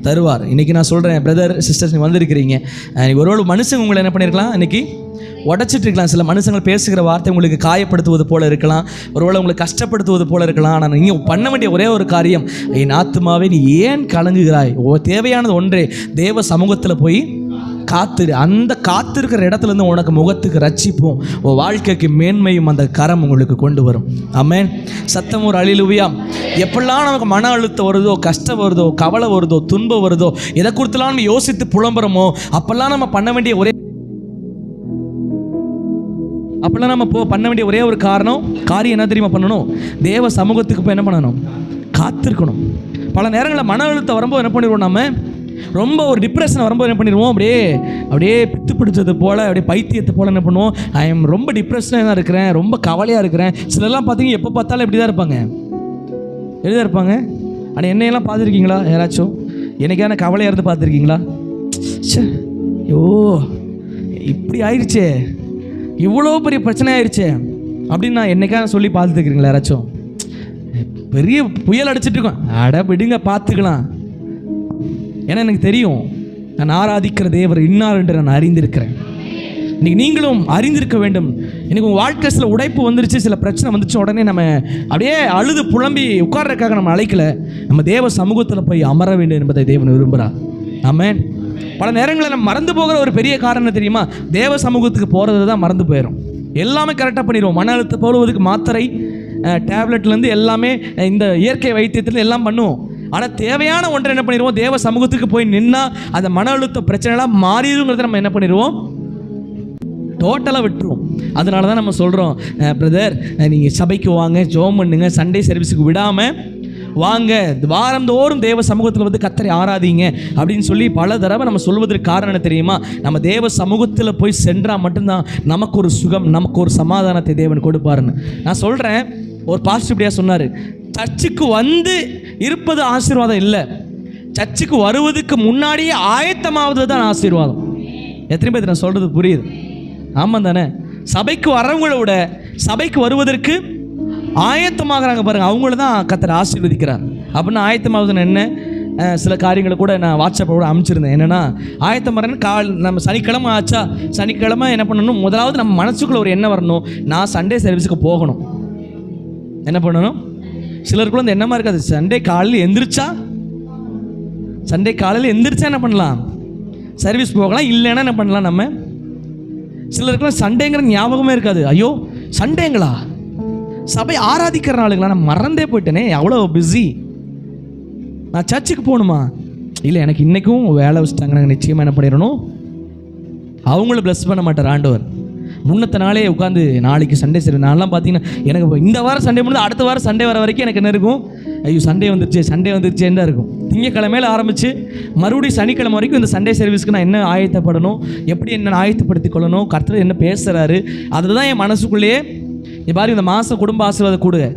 தருவார். இன்றைக்கி நான் சொல்கிறேன் பிரதர் சிஸ்டர்ஸ், நீங்கள் வந்திருக்கிறீங்க, ஒருவேளை மனுஷங்க உங்களை என்ன பண்ணியிருக்கலாம், இன்றைக்கி உடச்சிட்டு இருக்கலாம். சில மனுஷங்கள் பேசுகிற வார்த்தை உங்களுக்கு காயப்படுத்துவது போல இருக்கலாம், ஒருவேளை உங்களுக்கு கஷ்டப்படுத்துவது போல இருக்கலாம். ஆனால் நீங்கள் பண்ண வேண்டிய ஒரே ஒரு காரியம், என் ஆத்துமாவே நீ ஏன் கலங்குகிறாய், தேவையானது ஒன்றே, தேவ சமூகத்தில் போய் காத்துரு. அந்த காத்திருக்கிற இடத்துலேருந்து உனக்கு முகத்துக்கு ரட்சிப்பும் உன் வாழ்க்கைக்கு மேன்மையும் அந்த கரம் உங்களுக்கு கொண்டு வரும். ஆமென். சத்தம் ஒரு அல்லேலூயா. எப்பெல்லாம் நமக்கு மன அழுத்தம் வருதோ, கஷ்டம் வருதோ, கவலை வருதோ, துன்பம் வருதோ, எதை குறித்துலாம் நம்ம யோசித்து புலம்புறோமோ, அப்பெல்லாம் நம்ம பண்ண வேண்டிய ஒரே ஒரு காரியம் என்ன தெரியுமா பண்ணணும், தேவ சமூகத்துக்கு போய் என்ன பண்ணணும், காத்திருக்கணும். பல நேரங்களில் மன அழுத்தம் வரும்போது என்ன பண்ணிடுவோம், நம்ம ரொம்ப ஒரு டிப்ரெஷன் வரும்போது என்ன பண்ணிடுவோம், அப்படியே பித்து பிடிச்சது போல், அப்படியே பைத்தியத்தை போல் என்ன பண்ணுவோம், ஐ எம் ரொம்ப டிப்ரெஷனாக தான் இருக்கிறேன், ரொம்ப கவலையாக இருக்கிறேன். சிலர்லாம் பார்த்தீங்கன்னா எப்போ பார்த்தாலும் எப்படி தான் இருப்பாங்க. ஆனால் என்னையெல்லாம் பார்த்துருக்கீங்களா யாராச்சும், எனக்கான கவலையாக இருந்து பார்த்துருக்கீங்களா, ஐயோ இப்படி ஆயிடுச்சே, இவ்வளோ பெரிய பிரச்சனை ஆயிடுச்சே அப்படின்னு நான் என்னைக்கான சொல்லி பார்த்துருக்கிறீங்களா யாராச்சும்? பெரிய புயல் அடிச்சிட்டு இருக்கோம், அட விடுங்க பார்த்துக்கலாம். ஏன்னா எனக்கு தெரியும், நான் ஆராதிக்கிற தேவர் இன்னார் என்று நான் அறிந்திருக்கிறேன். இன்றைக்கி நீங்களும் அறிந்திருக்க வேண்டும். இன்றைக்கி உங்கள் வாழ்க்கை சில உடைப்பு வந்துருச்சு, சில பிரச்சனை வந்துச்சு, உடனே நம்ம அப்படியே அழுது புலம்பி உட்கார்றதுக்காக நம்ம அழைக்கல. நம்ம தேவ சமூகத்தில் போய் அமர வேண்டும் என்பதை தேவன் விரும்புகிறார். ஆமென். பல நேரங்களில் நம்ம மறந்து போகிற ஒரு பெரிய காரணம் தெரியுமா? தேவ சமூகத்துக்கு போகிறது தான் மறந்து போயிடும். எல்லாமே கரெக்டாக பண்ணிடுவோம். மன அழுத்தம் போடுவதுக்கு மாத்திரை, டேப்லெட்லேருந்து எல்லாமே, இந்த இயற்கை வைத்தியத்தில் எல்லாம் பண்ணுவோம். ஆனால் தேவையான ஒன்றை என்ன பண்ணிடுவோம்? தேவ சமூகத்துக்கு போய் நின்னா அந்த மன அழுத்த பிரச்சனைலாம் மாறிடுங்கிறத நம்ம என்ன பண்ணிடுவோம்? டோட்டலாக விட்டுருவோம். அதனால தான் நம்ம சொல்கிறோம், பிரதர் நீங்கள் சபைக்கு வாங்க, ஜெபம் பண்ணுங்க, சண்டே சர்வீஸுக்கு விடாமல் வாங்க, வாரந்தோறும் தேவ சமூகத்தில் வந்து கர்த்தரை ஆராதிங்க அப்படின்னு சொல்லி பல தடவை நம்ம சொல்வதற்கு காரணம் என்ன தெரியுமா? நம்ம தேவ சமூகத்தில் போய் சென்றால் மட்டும்தான் நமக்கு ஒரு சுகம், நமக்கு ஒரு சமாதானத்தை தேவன் கொடுப்பாருன்னு நான் சொல்கிறேன். ஒரு பாஸ்டர் இப்படியா சொன்னார், சர்ச்சுக்கு வந்து இருப்பது ஆசீர்வாதம் இல்லை, சர்ச்சுக்கு வருவதுக்கு முன்னாடியே ஆயத்தமாவது தான் ஆசீர்வாதம். எத்தனை பேர் நான் சொல்கிறது புரியுது? ஆமாம் தானே? சபைக்கு வரவங்கள விட சபைக்கு வருவதற்கு ஆயத்தமாகறாங்க பாருங்கள், அவங்கள தான் கர்த்தர் ஆசீர்வதிக்கிறார். அப்படின்னா ஆயத்தமாகுதுன்னு என்ன? சில காரியங்களை கூட நான் வாட்ஸ்அப்பில் கூட அனுப்பிச்சிருந்தேன். என்னென்னா ஆயத்தம் வரேன்னு நம்ம சனிக்கிழமை ஆச்சா, சனிக்கிழமை என்ன பண்ணணும்? முதலாவது நம்ம மனசுக்குள்ளே ஒரு எண்ணம் வரணும், நான் சண்டே சர்வீஸுக்கு போகணும். என்ன பண்ணணும்? சிலருக்குள்ள அந்த எண்ணமாக இருக்காது. சண்டே காலையில் எந்திரிச்சா என்ன பண்ணலாம்? சர்வீஸ் போகலாம். இல்லைன்னா என்ன பண்ணலாம்? நம்ம சிலருக்குலாம் சண்டேங்கிற ஞாபகமே இருக்காது. ஐயோ சண்டேங்களா, சபை ஆராதிக்கிற நாளுங்களா, நான் மறந்தே போயிட்டேனே, அவ்வளோ பிஸி, நான் சர்ச்சுக்கு போகணுமா? இல்லை, எனக்கு இன்றைக்கும் வேலை வச்சுட்டாங்க, நாங்கள் நிச்சயமாக என்ன பண்ணிடணும்? அவங்கள ப்ளஸ் பண்ண மாட்டார் ஆண்டவர். முன்னத்த நாளே உட்காந்து நாளைக்கு சண்டே சரி, நான்லாம் பார்த்தீங்கன்னா எனக்கு இந்த வாரம் சண்டே முடிஞ்சு அடுத்த வாரம் சண்டே வர வரைக்கும் எனக்கு என்ன இருக்கும்? ஐயோ சண்டே வந்துருச்சேன்னு தான் இருக்கும். திங்கக்கிழமையில் ஆரம்பித்து மறுபடியும் சனிக்கிழமை வரைக்கும் இந்த சண்டே சர்வீஸ்க்கு நான் என்ன ஆயத்தப்படணும், எப்படி என்ன ஆயத்தப்படுத்திக் கொள்ளணும், கர்த்தர் என்ன பேசுகிறாரு, அதில் தான் என் மனசுக்குள்ளேயே பாரு இந்த மாதம் குடும்ப ஆசீர்வாதம் கொடுங்க,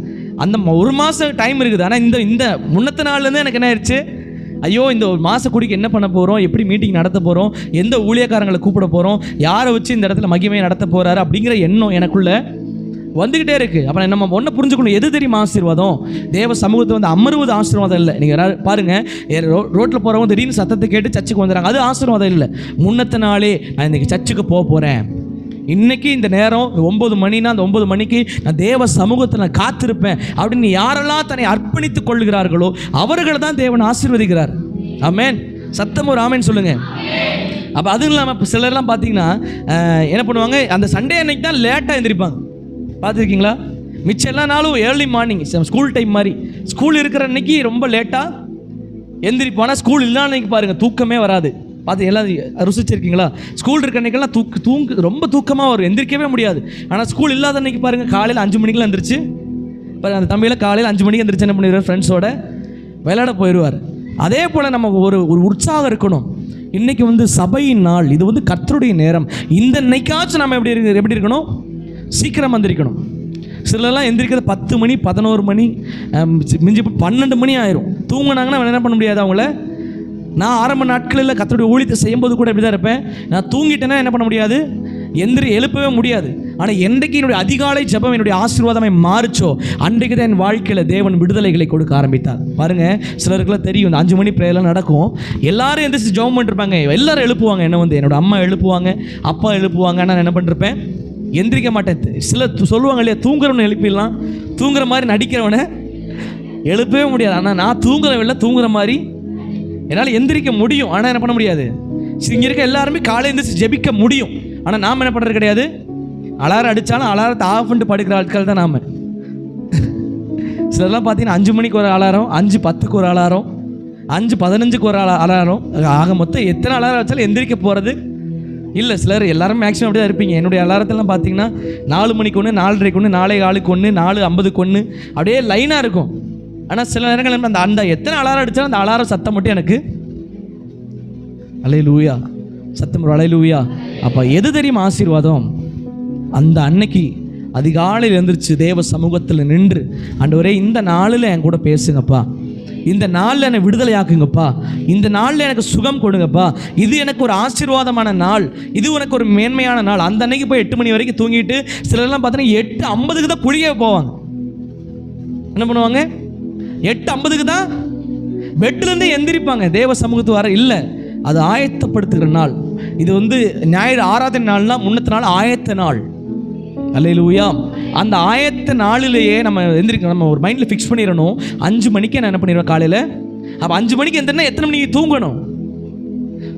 அந்த ஒரு மாதம் டைம் இருக்குது. ஆனால் இந்த முன்னத்த நாள்லேருந்து எனக்கு என்ன ஆயிடுச்சு? ஐயோ இந்த ஒரு மாத கூடிக்கு என்ன பண்ண போகிறோம், எப்படி மீட்டிங் நடத்த போகிறோம், எந்த ஊழியக்காரங்களை கூப்பிட போகிறோம், யாரை வச்சு இந்த இடத்துல மகிமையை நடத்த போகிறாரு அப்படிங்கிற எண்ணம் எனக்குள்ளே வந்துக்கிட்டே இருக்குது. அப்புறம் நம்ம ஒன்றை புரிஞ்சுக்கணும், எது தெரியுமா ஆசீர்வாதம்? தேவ சமூகத்தை வந்து அமருவது ஆசீர்வாதம் இல்லை. நீங்கள் பாருங்கள், ரோட்டில் போகிறவங்க திடீர்னு சத்தத்தை கேட்டு சர்ச்சுக்கு வந்துடுறாங்க, அது ஆசீர்வாதம் இல்லை. முன்னத்த நாளே நான் இன்றைக்கி சர்ச்சுக்கு போகிறேன், இன்றைக்கி இந்த நேரம் 9 மணினா அந்த 9 மணிக்கு நான் தேவ சமூகத்தில் நான் காத்திருப்பேன் அப்படின்னு யாரெல்லாம் தன்னை அர்ப்பணித்துக் கொள்கிறார்களோ அவர்களை தான் தேவன் ஆசீர்வதிக்கிறார். ஆமென். சத்தம் ஒரு ஆமென் சொல்லுங்கள். அப்போ அதுவும் இல்லாமல் இப்போ சிலர்லாம் பார்த்தீங்கன்னா என்ன பண்ணுவாங்க, அந்த சண்டே அன்னைக்கு தான் லேட்டாக எழுந்திரிப்பாங்க. பார்த்துருக்கீங்களா? மிச்சம் எல்லா நாளும் ஏர்லி மார்னிங், ஸ்கூல் டைம் மாதிரி, ஸ்கூல் இருக்கிற அன்னைக்கு ரொம்ப லேட்டாக எந்திரிப்பானா, ஸ்கூல் இல்லாத அன்னைக்கு பாருங்கள் தூக்கமே வராது. பார்த்து எல்லாம் ருசிச்சிருக்கீங்களா? ஸ்கூல் இருக்க அன்றைக்கெல்லாம் ரொம்ப தூக்கமாக வரும், எந்திரிக்கவே முடியாது. ஆனால் ஸ்கூல் இல்லாத அன்றைக்கி பாருங்கள், காலையில் 5 மணிக்கெலாம் எந்திரிச்சு, இப்போ அந்த தம்பியில் காலையில் 5 மணிக்கு எந்திரிச்சு என்ன பண்ணிடுவார்? ஃப்ரெண்ட்ஸோட விளையாட போயிடுவார். அதே போல் நம்ம ஒரு உற்சாகம் இருக்கணும். இன்றைக்கி வந்து சபையின் நாள், இது வந்து கர்த்தருடைய நேரம். இந்த இன்னைக்காச்சும் நம்ம எப்படி இருக்கணும்? சீக்கிரம் வந்திருக்கணும். சிலர்லாம் எந்திரிக்கிறது 10 மணி 11 மணி, மிஞ்சி 12 மணி ஆயிரும். தூங்கினாங்கன்னா என்ன பண்ண முடியாது அவங்கள. நான் ஆரம்ப நாட்களில் கர்த்தருடைய ஊழியத்தை செய்யும்போது கூட இப்படி தான் இருப்பேன். நான் தூங்கிட்டேன்னா என்ன பண்ண முடியாது? எழுப்பவே முடியாது. ஆனால் என்றைக்கு என்னுடைய அதிகாலை ஜெபம் என்னுடைய ஆசீர்வாதமை மாறிச்சோ அன்றைக்கு தான் என் வாழ்க்கையில் தேவன் விடுதலைகளை கொடுக்க ஆரம்பித்தார். பாருங்கள், சிலருக்குலாம் தெரியும், இந்த 5 மணி ப்ரேயர்லாம் நடக்கும், எல்லாரும் எந்திரிச்சு ஜெபம் பண்ணிருப்பாங்க, எல்லாரும் எழுப்புவாங்க. என்ன வந்து என்னோடய அம்மா எழுப்புவாங்க, அப்பா எழுப்புவாங்க. நான் என்ன பண்ணிருப்பேன்? எந்திரிக்க மாட்டேன். சில சொல்லுவாங்க இல்லையா, தூங்குறவனை எழுப்பிடலாம், தூங்குற மாதிரி நடிக்கிறவனை எழுப்பவே முடியாது. ஆனால் நான் தூங்குறவில்லை, தூங்குற மாதிரி என்னால் எந்திரிக்க முடியும். ஆனால் என்ன பண்ண முடியாது? இங்கே இருக்க எல்லாருமே காலையில் எந்திரிச்சு ஜெபிக்க முடியும். ஆனால் நாம் என்ன பண்ணுறது கிடையாது. அலாரம் அடித்தாலும் அலாரத்தை ஆஃப் பண்ணிட்டு படுக்கிற ஆட்கள் தான் நாம். சிலர்லாம் பார்த்தீங்கன்னா 5 மணிக்கு ஒரு அலாரம், 5:10க்கு ஒரு அலாரம், 5:15க்கு ஒரு அலாரம், ஆக மொத்தம் எத்தனை அலாரம் வச்சாலும் எந்திரிக்க போகிறது இல்லை. சிலர் எல்லாரும் மேக்ஸிமம் அப்படி தான் இருப்பீங்க. என்னுடைய அலாரத்தெல்லாம் பார்த்தீங்கன்னா 4 மணிக்கு ஒன்று, 4:30க்கு ஒன்று, 4:15க்கு ஒன்று, 4:50க்கு ஒன்று, அப்படியே லைனாக இருக்கும். ஆனால் சில நேரங்கள் அந்த எத்தனை அலாரம் அடித்தாலும் அந்த அலாரம் சத்தம் மட்டும் எனக்கு அல்லேலூயா, சத்தம் அல்லேலூயா. அப்போ எது தெரியுமா ஆசீர்வாதம்? அந்த அன்னைக்கு அதிகாலையில் எழுந்திரிச்சு தேவ சமூகத்தில் நின்று, ஆண்டவரே இந்த நாளில் என் கூட பேசுங்கப்பா, இந்த நாளில் என்னை விடுதலையாக்குங்கப்பா, இந்த நாளில் எனக்கு சுகம் கொடுங்கப்பா, இது எனக்கு ஒரு ஆசீர்வாதமான நாள், இது உனக்கு ஒரு மேன்மையான நாள். அந்த அன்னைக்கு போய் 8 மணி வரைக்கும் தூங்கிட்டு சிலர்லாம் பார்த்தீங்கன்னா 8:50க்கு தான் குளிக்க போவாங்க. என்ன பண்ணுவாங்க? 8:50க்கு தான் பெட்லேருந்தே எந்திரிப்பாங்க தேவ சமூகத்து வர. இல்லை, அது ஆயத்தப்படுத்துகிற நாள். இது வந்து ஞாயிறு ஆராதனை நாள்னா முன்னத்த நாள் ஆயத்த நாள். அல்லேலூயா. அந்த ஆயத்த நாளிலேயே நம்ம எந்திரிக்கணும். நம்ம ஒரு மைண்டில் ஃபிக்ஸ் பண்ணிடணும், 5 மணிக்கு நான் என்ன பண்ணிடுவேன் காலையில். அப்போ 5 மணிக்கு எந்திரினா எத்தனை மணிக்கு தூங்கணும்?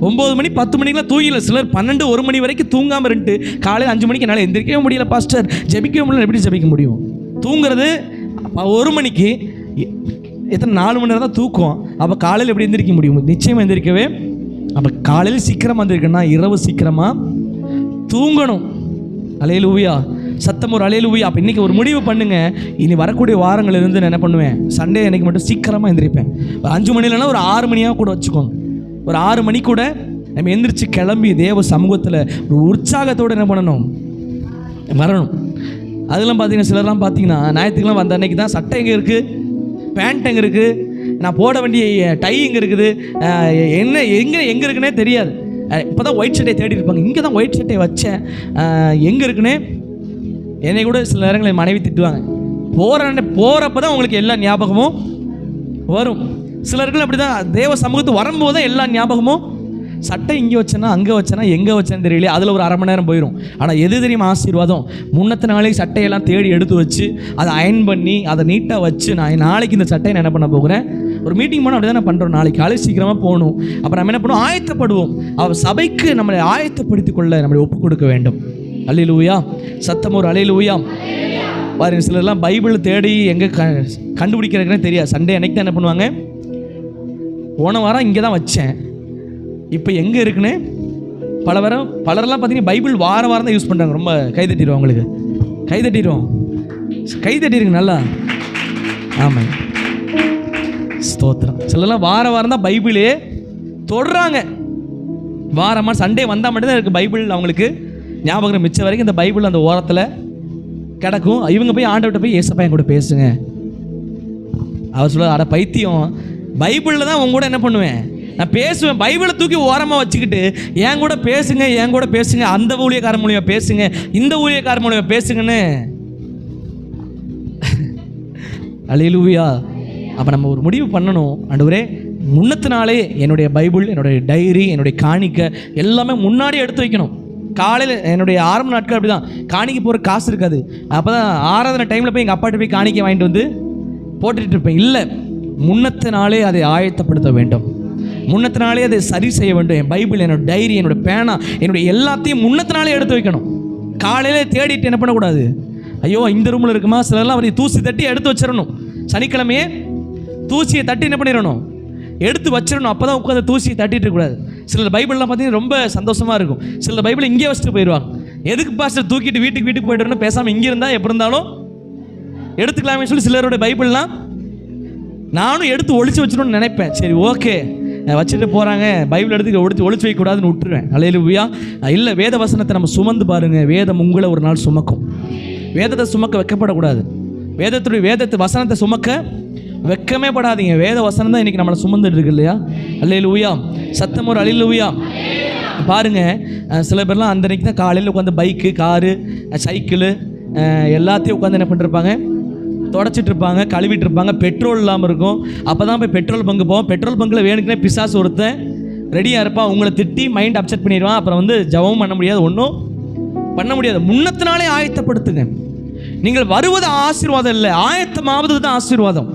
9 மணி 10 மணிக்கெலாம் தூங்கல. சிலர் 12 1 மணி வரைக்கும் தூங்காமல் இருந்துட்டு காலையில் 5 மணிக்கு என்னால் எந்திரிக்கவே முடியல பாஸ்டர், ஜெபிக்கவே முடியல. எப்படி ஜெபிக்க முடியும்? தூங்குறது 1 மணிக்கு, எத்தனை 4 மணி நேரம் தான் தூக்கம். அப்போ காலையில் எப்படி எந்திரிக்க முடியும்? நிச்சயமாக எந்திரிக்கவே. அப்போ காலையில் சீக்கிரமாக எந்திரிக்கணும்னா இரவு சீக்கிரமாக தூங்கணும். அல்லேலூயா. சத்தம் ஒரு அல்லேலூயா. அப்போ இன்றைக்கி ஒரு முடிவு பண்ணுங்க, இனி வரக்கூடிய வாரங்களிலிருந்து நான் என்ன பண்ணுவேன், சண்டே அன்றைக்கி மட்டும் சீக்கிரமாக எந்திரிப்பேன். 5 மணி இல்லைன்னா ஒரு 6 மணியாக கூட வச்சுக்கோங்க. ஒரு 6 மணி கூட நம்ம எந்திரிச்சு கிளம்பி தேவ சமூகத்தில் ஒரு உற்சாகத்தோடு என்ன பண்ணணும், வரணும். அதெல்லாம் பார்த்தீங்கன்னா சிலர்லாம் பார்த்தீங்கன்னா ஞாயிற்றுக்கிழமை வந்த அன்றைக்கி தான் சட்டை எங்கே இருக்குது, பேண்ட் எங்கே இருக்குது, நான் போட வேண்டிய டை எங்கே இருக்குது, என்ன எங்கே இருக்குன்னே தெரியாது. இப்போ தான் ஒயிட் ஷர்ட்டை தேடி இருப்பாங்க. இங்கே தான் ஒயிட் ஷர்ட்டை வச்சேன், எங்கே இருக்குன்னே. என்னை கூட சில நேரங்களில் மனைவி திட்டுவாங்க. போகிறப்ப தான் உங்களுக்கு எல்லா ஞாபகமும் வரும். சிலர்கள் அப்படி தான் தேவ சமூகத்துக்கு வரும்போது தான் எல்லா ஞாபகமும். சட்டை இங்கே வச்சேன்னா அங்கே வச்சேன்னா எங்கே வச்சேன்னு தெரியல, அதில் ஒரு 1/2 மணி நேரம் போயிடும். ஆனால் எது தெரியுமா ஆசீர்வாதம்? முன்னத்த நாளைக்கு சட்டையெல்லாம் தேடி எடுத்து வச்சு அதை அயன் பண்ணி அதை நீட்டாக வச்சு நான் நாளைக்கு இந்த சட்டையை நான் என்ன பண்ண போகிறேன், ஒரு மீட்டிங் போனால் அப்படி தான் நான் பண்ணுறோம். நாளைக்கு காலை சீக்கிரமாக போகணும். அப்புறம் நம்ம என்ன பண்ணுவோம், ஆயத்தப்படுவோம். அவர் சபைக்கு நம்மளை ஆயத்தப்படுத்திக் கொள்ள நம்மளை ஒப்புக் கொடுக்க வேண்டும். அல்லேலூயா. சத்தம் ஒரு அல்லேலூயா. பாருங்க, சிலர்லாம் பைபிள் தேடி எங்கே கண்டுபிடிக்கிறதுக்குன்னே தெரியாது. சண்டே அன்னைக்கு தான் என்ன பண்ணுவாங்க, போன வாரம் இங்கே தான் வச்சேன், இப்போ எங்கே இருக்குன்னு பலரெல்லாம் பார்த்தீங்கன்னா பைபிள் வாரம் தான் யூஸ் பண்ணுறாங்க. ரொம்ப கைதட்டிடுவோம், உங்களுக்கு கைதட்டிடுங்க நல்லா. ஆமாம், ஸ்தோத்திரம். சிலர்லாம் வாரம் தான் பைபிளே தொடுறாங்க. வாரமாக சண்டே வந்தால் மட்டும்தான் இருக்குது பைபிள் அவங்களுக்கு ஞாபகம். மிச்சம் வரைக்கும் இந்த பைபிள் அந்த ஓரத்தில் கிடக்கும். இவங்க போய் ஆண்டவர்கிட்ட போய் ஏசப்பா என் கூட பேசுங்க. அவர் சொல்ல, அட பைத்தியம், பைபிளில் தான் உங்க கூட என்ன பண்ணுவேன், நான் பேசுவேன். பைபிளை தூக்கி ஓரமாக வச்சுக்கிட்டு என் கூட பேசுங்க, அந்த ஊழியக்கார மூலியமாக பேசுங்க, இந்த ஊழியக்கார மூலியமாக பேசுங்கன்னு. அல்லேலூயா. அப்போ நம்ம ஒரு முடிவு பண்ணணும், ஆண்டவரே முன்னத்து நாளே என்னுடைய பைபிள், என்னுடைய டைரி, என்னுடைய காணிக்கை எல்லாமே முன்னாடியே எடுத்து வைக்கணும். காலையில் என்னுடைய ஆரம்ப நாட்கள் அப்படி தான், காணிக்கை போகிற காசு இருக்காது. அப்போ தான் ஆராதனை டைமில் போய் எங்கள் அப்பாட்ட போய் காணிக்கை வாங்கிட்டு வந்து போட்டுட்டு இருப்பேன். இல்லை, முன்னத்து நாளே அதை ஆயத்தப்படுத்த வேண்டும். முன்னத்து நாளே அதை சரி செய்ய வேண்டும். என் பைபிள், என்னோட டைரி, என்னோட பேனா, என்னுடைய எல்லாத்தையும் முன்னத்து நாளே எடுத்து வைக்கணும். காலையில் தேடிட்டு என்ன பண்ணக்கூடாது, ஐயோ இந்த ரூமில் இருக்குமா, சிலர்லாம் அவரை தூசி தட்டி எடுத்து வச்சிடணும். சனிக்கிழமையே தூசியை தட்டி என்ன பண்ணிடணும், எடுத்து வச்சிடணும். அப்போ தான் உட்காந்து தூசியை தட்டிட்டு இருக்கக்கூடாது. சிலர் பைபிள்லாம் பார்த்தீங்கன்னா ரொம்ப சந்தோஷமாக இருக்கும். சிலர் பைபிள் இங்கே வச்சுட்டு போயிடுவாங்க. எதுக்கு பாஸ்டர் தூக்கிட்டு வீட்டுக்கு போய்ட்டு பேசாமல் இங்கே இருந்தால் எப்படி இருந்தாலும் எடுத்துக்கலாமே சொல்லி சிலருடைய பைபிள்லாம் நானும் எடுத்து ஒழிச்சு வச்சிடணும்னு நினைப்பேன். சரி ஓகே, வச்சுட்டு போகிறாங்க, பைபிள் எடுத்து ஒழிச்சு வைக்கக்கூடாதுன்னு விட்டுருவேன். அல்லேலூயா. இல்லை, வேத வசனத்தை நம்ம சுமந்து பாருங்கள். வேதம் உங்களை ஒரு நாள் சுமக்கும். வேதத்தை சுமக்க வைக்கப்படக்கூடாது. வேதத்தை வசனத்தை சுமக்க வெக்கமே படாதீங்க. வேத வசனம் தான் இன்றைக்கி நம்மளை சுமந்துட்டு இருக்கு இல்லையா? அல்லேலூயா. சத்தம் ஒரு அல்லேலூயா. பாருங்க, சில பேர்லாம் அந்த அன்றைக்கி தான் காலையில் உட்காந்து பைக்கு, காரு, சைக்கிளு எல்லாத்தையும் உட்காந்து என்ன பண்ணிருப்பாங்க, தொடச்சிட்டு இருப்பாங்க, கழுவிட்டு இருப்பாங்க. பெட்ரோல் இல்லாமல் இருக்கும். அப்போ தான் போய் பெட்ரோல் பங்கு போவோம். பெட்ரோல் பங்கில் வேணுக்குனே பிசாசு ஒருத்தன் ரெடியாக இருப்பான். உங்களை திட்டி மைண்ட் அப்செட் பண்ணிடுவான். அப்புறம் வந்து ஜபமும் பண்ண முடியாது, ஒன்றும் பண்ண முடியாது. முன்னத்தினாலே ஆயத்தப்படுத்துங்க. நீங்கள் வருவது ஆசீர்வாதம் இல்லை, ஆயத்தமாவது தான் ஆசீர்வாதம்.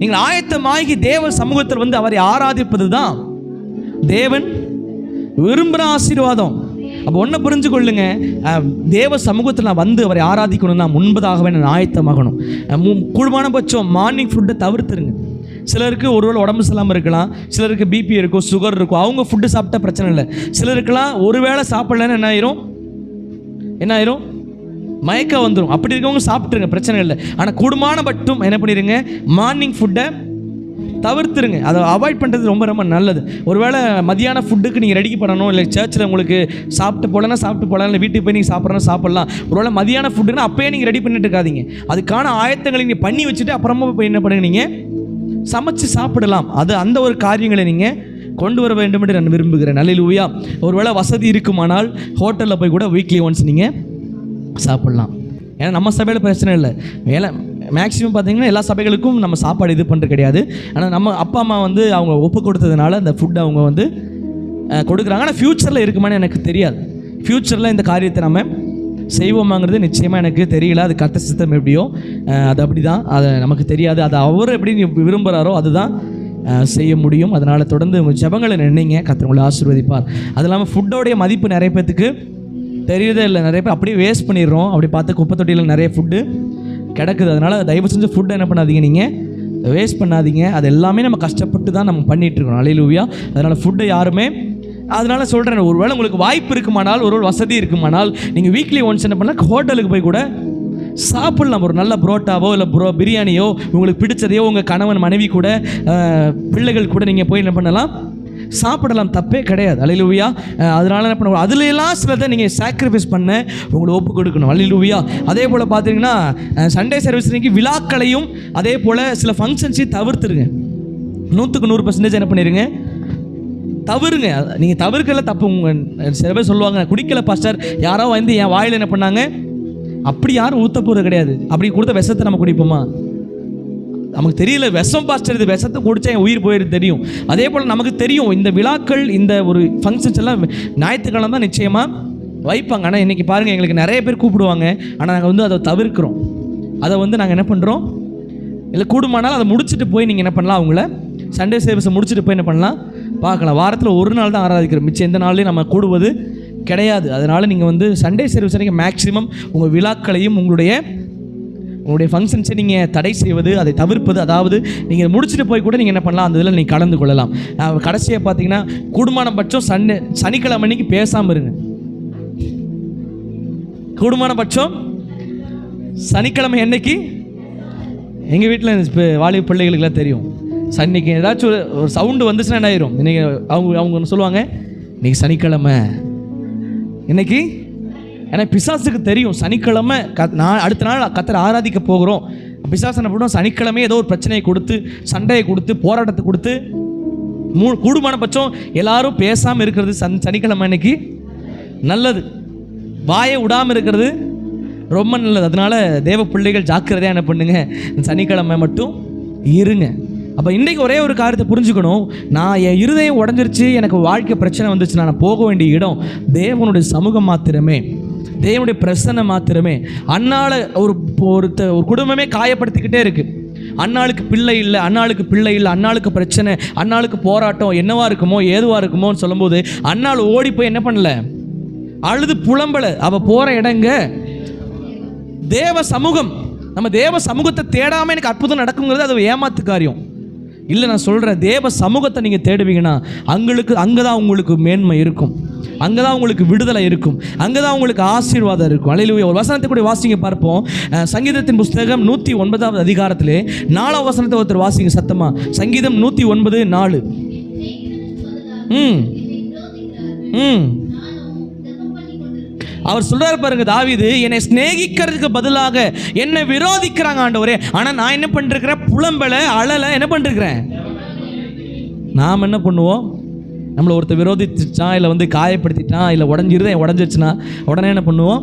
நீங்கள் ஆயத்தமாகி தேவ சமூகத்தில் வந்து அவரை ஆராதிப்பது தான் தேவன் விரும்புகிற ஆசீர்வாதம். அப்போ ஒன்றை புரிஞ்சு கொள்ளுங்க, தேவ சமூகத்தில் நான் வந்து அவரை ஆராதிக்கணும்னா முன்பதாகவே நான் ஆயத்தமாகணும். கூடுமான பட்சம் மார்னிங் ஃபுட்டை தவிர்த்துருங்க. சிலருக்கு ஒருவேளை உடம்பு சரியில்லாமல் இருக்கலாம், சிலருக்கு பிபி இருக்கும், சுகர் இருக்கும், அவங்க ஃபுட்டு சாப்பிட்டா பிரச்சனை இல்லை. சிலருக்கெல்லாம் ஒருவேளை சாப்பிட்லன்னு என்ன ஆயிரும், மயக்கம் வந்துடும். அப்படி இருக்கவங்க சாப்பிட்ருங்க, பிரச்சனை இல்லை. ஆனால் கூடுமான மட்டும் என்ன பண்ணிடுங்க, மார்னிங் ஃபுட்டை தவிர்த்துருங்க. அதை அவாய்ட் பண்ணுறது ரொம்ப ரொம்ப நல்லது. ஒருவேளை மதியான ஃபுட்டுக்கு நீங்கள் ரெடி பண்ணணும், இல்லை சர்ச்சில் உங்களுக்கு சாப்பிட்டு போகலாம், இல்லை வீட்டுக்கு போய் நீங்கள் சாப்பிட்லாம். ஒருவேளை மதியான ஃபுட்டுன்னா அப்போயே நீங்கள் ரெடி பண்ணிட்டு இருக்காதீங்க. அதுக்கான ஆயத்தங்களை நீங்கள் பண்ணி வச்சுட்டு அப்புறமா போய் என்ன பண்ணுங்க, நீங்கள் சமைச்சு சாப்பிடலாம். அது அந்த ஒரு காரியங்களை நீங்கள் கொண்டு வர வேண்டும் என்று நான் விரும்புகிறேன். அல்லேலூயா. ஒருவேளை வசதி இருக்குமானால் ஹோட்டலில் போய் கூட வீக்லி ஒன்ஸ் நீங்கள் சாப்பிட்லாம். ஏன்னா நம்ம சபையில் பிரச்சனை இல்லை. மேக்ஸிமம் பார்த்திங்கன்னா எல்லா சபைகளுக்கும் நம்ம சாப்பாடு இது பண்ணுறது கிடையாது. ஆனால் நம்ம அப்பா அம்மா வந்து அவங்க ஒப்பு கொடுத்ததுனால அந்த ஃபுட்டை அவங்க வந்து கொடுக்குறாங்க. ஆனால் ஃப்யூச்சரில் இருக்குமான்னு எனக்கு தெரியாது. ஃப்யூச்சரில் இந்த காரியத்தை நம்ம செய்வோமாங்கிறது நிச்சயமாக எனக்கு தெரியல. அது கர்த்தர் சித்தம் எப்படியோ அது அப்படி தான், அது நமக்கு தெரியாது. அது அவர் எப்படி விரும்புகிறாரோ அதுதான் செய்ய முடியும். அதனால் தொடர்ந்து உங்கள் ஜெபங்களை நினைங்க, கர்த்தர் உங்களை ஆசீர்வதிப்பார். அது இல்லாமல் ஃபுட்டோடைய மதிப்பு நிறைய பேத்துக்கு தெரியதே இல்லை. நிறைய பேர் அப்படியே வேஸ்ட் பண்ணிடுறோம். அப்படி பார்த்து குப்பை தொட்டியில் நிறைய ஃபுட்டு கிடக்குது. அதனால் தயவு செஞ்சு ஃபுட்டை என்ன பண்ணாதீங்க, நீங்கள் வேஸ்ட் பண்ணாதீங்க. அது எல்லாமே நம்ம கஷ்டப்பட்டு தான் நம்ம பண்ணிகிட்ருக்கோம். அல்லேலூயா. அதனால் ஃபுட்டை யாருமே, அதனால சொல்கிறேன், ஒருவேளை உங்களுக்கு வாய்ப்பு இருக்குமானால், ஒரு வசதி இருக்குமானால், நீங்கள் வீக்லி ஒன்ஸ் என்ன பண்ணால் ஹோட்டலுக்கு போய் கூட சாப்பிட்லாம். ஒரு நல்ல புரோட்டாவோ இல்லை பிரியாணியோ உங்களுக்கு பிடிச்சதையோ உங்கள் கணவன் மனைவி கூட பிள்ளைகள் கூட நீங்கள் போய் என்ன பண்ணலாம், சாப்பிடலாம். தப்பே கிடையாது. அல்லேலூயா. அதனால என்ன பண்ணுவோம், அதுலெல்லாம் சிலதை நீங்கள் சாக்ரிஃபைஸ் பண்ண உங்களை ஒப்பு கொடுக்கணும். அல்லேலூயா. அதே போல் பார்த்தீங்கன்னா சண்டே சர்வீஸ் இன்னைக்கு விழாக்களையும் அதே போல் சில ஃபங்க்ஷன்ஸையும் தவிர்த்துருங்க. 100% என்ன பண்ணிடுங்க, தவிருங்க. நீங்கள் தவிர்க்கல தப்பு. சில பேர் சொல்லுவாங்க, குடிக்கல பாஸ்டர், யாரோ வந்து என் வாயில் என்ன பண்ணாங்க, அப்படி யாரும் ஊற்ற போகிறது கிடையாது. அப்படி கொடுத்த விஷத்தை நம்ம குடிப்போமா? நமக்கு தெரியல, விஷம் பாஸ்டர், இது விஷத்தை குடித்தா என் உயிர் போயிடுது தெரியும். அதே போல் நமக்கு தெரியும் இந்த விழாக்கள், இந்த ஒரு ஃபங்க்ஷன்ஸ் எல்லாம் ஞாயிற்றுக்கிழமை தான் நிச்சயமாக வைப்பாங்க. ஆனால் இன்றைக்கி பாருங்கள், எங்களுக்கு நிறைய பேர் கூப்பிடுவாங்க, ஆனால் நாங்கள் வந்து அதை தவிர்க்கிறோம். அதை வந்து நாங்கள் என்ன பண்ணுறோம், இல்லை கூடுமானால் அதை முடிச்சுட்டு போய் நீங்கள் என்ன பண்ணலாம், அவங்கள சண்டே சர்வீஸை முடிச்சுட்டு போய் என்ன பண்ணலாம், பார்க்கலாம். வாரத்தில் ஒரு நாள் தான் ஆராதிக்கிறோம், மிச்சம் எந்த நாள்லையும் நம்ம கூடுவது கிடையாது. அதனால் நீங்கள் வந்து சண்டே சர்வீஸ் அன்றைக்கி மேக்ஸிமம் உங்கள் விழாக்களையும் உங்களுடைய ஃபங்க்ஷன்ஸை நீங்கள் தடை செய்வது, அதை தவிர்ப்பது. அதாவது நீங்கள் முடிச்சுட்டு போய் கூட நீங்கள் என்ன பண்ணலாம், அந்த இதில் நீங்கள் கலந்து கொள்ளலாம். கடைசியாக பார்த்தீங்கன்னா கூடுமான பட்சம் சனிக்கிழமை அன்னைக்கு பேசாமல் இருங்க. கூடுமான பட்சம் சனிக்கிழமை என்னைக்கு, எங்கள் வீட்டில் இப்போ வாலிப பிள்ளைகளுக்கெல்லாம் தெரியும், சன்னிக்கு ஏதாச்சும் ஒரு சவுண்டு வந்துச்சுன்னா என்ன ஆயிரும், இன்றைக்கி அவங்க சொல்லுவாங்க, இன்றைக்கி சனிக்கிழமை, இன்னைக்கு. ஏன்னா பிசாசுக்கு தெரியும் சனிக்கிழமை அடுத்த நாள் கர்த்தரை ஆராதிக்க போகிறோம். பிசாசு என்ன பண்ணுவோம், சனிக்கிழமை ஏதோ ஒரு பிரச்சனையை கொடுத்து, சண்டையை கொடுத்து, போராட்டத்தை கொடுத்து, கூடுமான பட்சம் எல்லாரும் பேசாமல் இருக்கிறது சனிக்கிழமை இன்னைக்கு நல்லது. வாயை விடாமல் இருக்கிறது ரொம்ப நல்லது. அதனால தேவ பிள்ளைகள் ஜாக்கிரதையாக என்ன பண்ணுங்க, சனிக்கிழமை மட்டும் இருங்க. அப்போ இன்றைக்கி ஒரே ஒரு காரியத்தை புரிஞ்சுக்கணும், நான் என் இருதயம் உடஞ்சிருச்சு, எனக்கு வாழ்க்கை பிரச்சனை வந்துச்சு, நான் போக வேண்டிய இடம் தேவனுடைய சமூகம் மாத்திரமே, தேவனுடைய பிரசன்னை மாத்திரமே. அன்னால ஒரு குடும்பமே காயப்படுத்திக்கிட்டே இருக்கு. அன்னாளுக்கு பிள்ளை இல்லை, அன்னாளுக்கு பிள்ளை இல்லை, அன்னாளுக்கு பிரச்சனை, அன்னாளுக்கு போராட்டம், என்னவா இருக்குமோ ஏதுவாக இருக்குமோன்னு சொல்லும்போது அன்னாள் ஓடி போய் என்ன பண்ணல, அழுது புலம்பலை. அவள் போகிற இடங்க தேவ சமூகம். நம்ம தேவ சமூகத்தை தேடாமல் எனக்கு அற்புதம் நடக்குங்கிறது அது ஏமாத்து காரியம் இல்லை. நான் சொல்கிறேன், தேவ சமூகத்தை நீங்கள் தேடுவீங்கன்னா அங்கே தான் உங்களுக்கு மேன்மை இருக்கும், அங்கே தான் உங்களுக்கு விடுதலை இருக்கும், அங்கே தான் உங்களுக்கு ஆசீர்வாதம் இருக்கும். அல்லேலூயா. ஒரு வசனத்தை கூட வாசிங்க பார்ப்போம். சங்கீதத்தின் புஸ்தகம் 109 அதிகாரத்திலே 4 வசனத்தை ஒருத்தர் வாசிங்க சத்தமா. சங்கீதம் 109:4. அவர் சொல்றாரு பாருங்க, தாவீது, என்னை சிநேகிக்கிறதுக்கு பதிலாக என்னை விரோதிக்கிறாங்க ஆண்டவரே, ஆனால் நான் என்ன பண்ணிருக்கிறேன், புலம்பலை அழலை என்ன பண்ணிருக்கிறேன். நாம் என்ன பண்ணுவோம், நம்மளை ஒருத்தர் விரோதிச்சுட்டான், இல்லை வந்து காயப்படுத்திட்டான், இல்லை உடஞ்சிருச்சுன்னா உடனே என்ன பண்ணுவோம்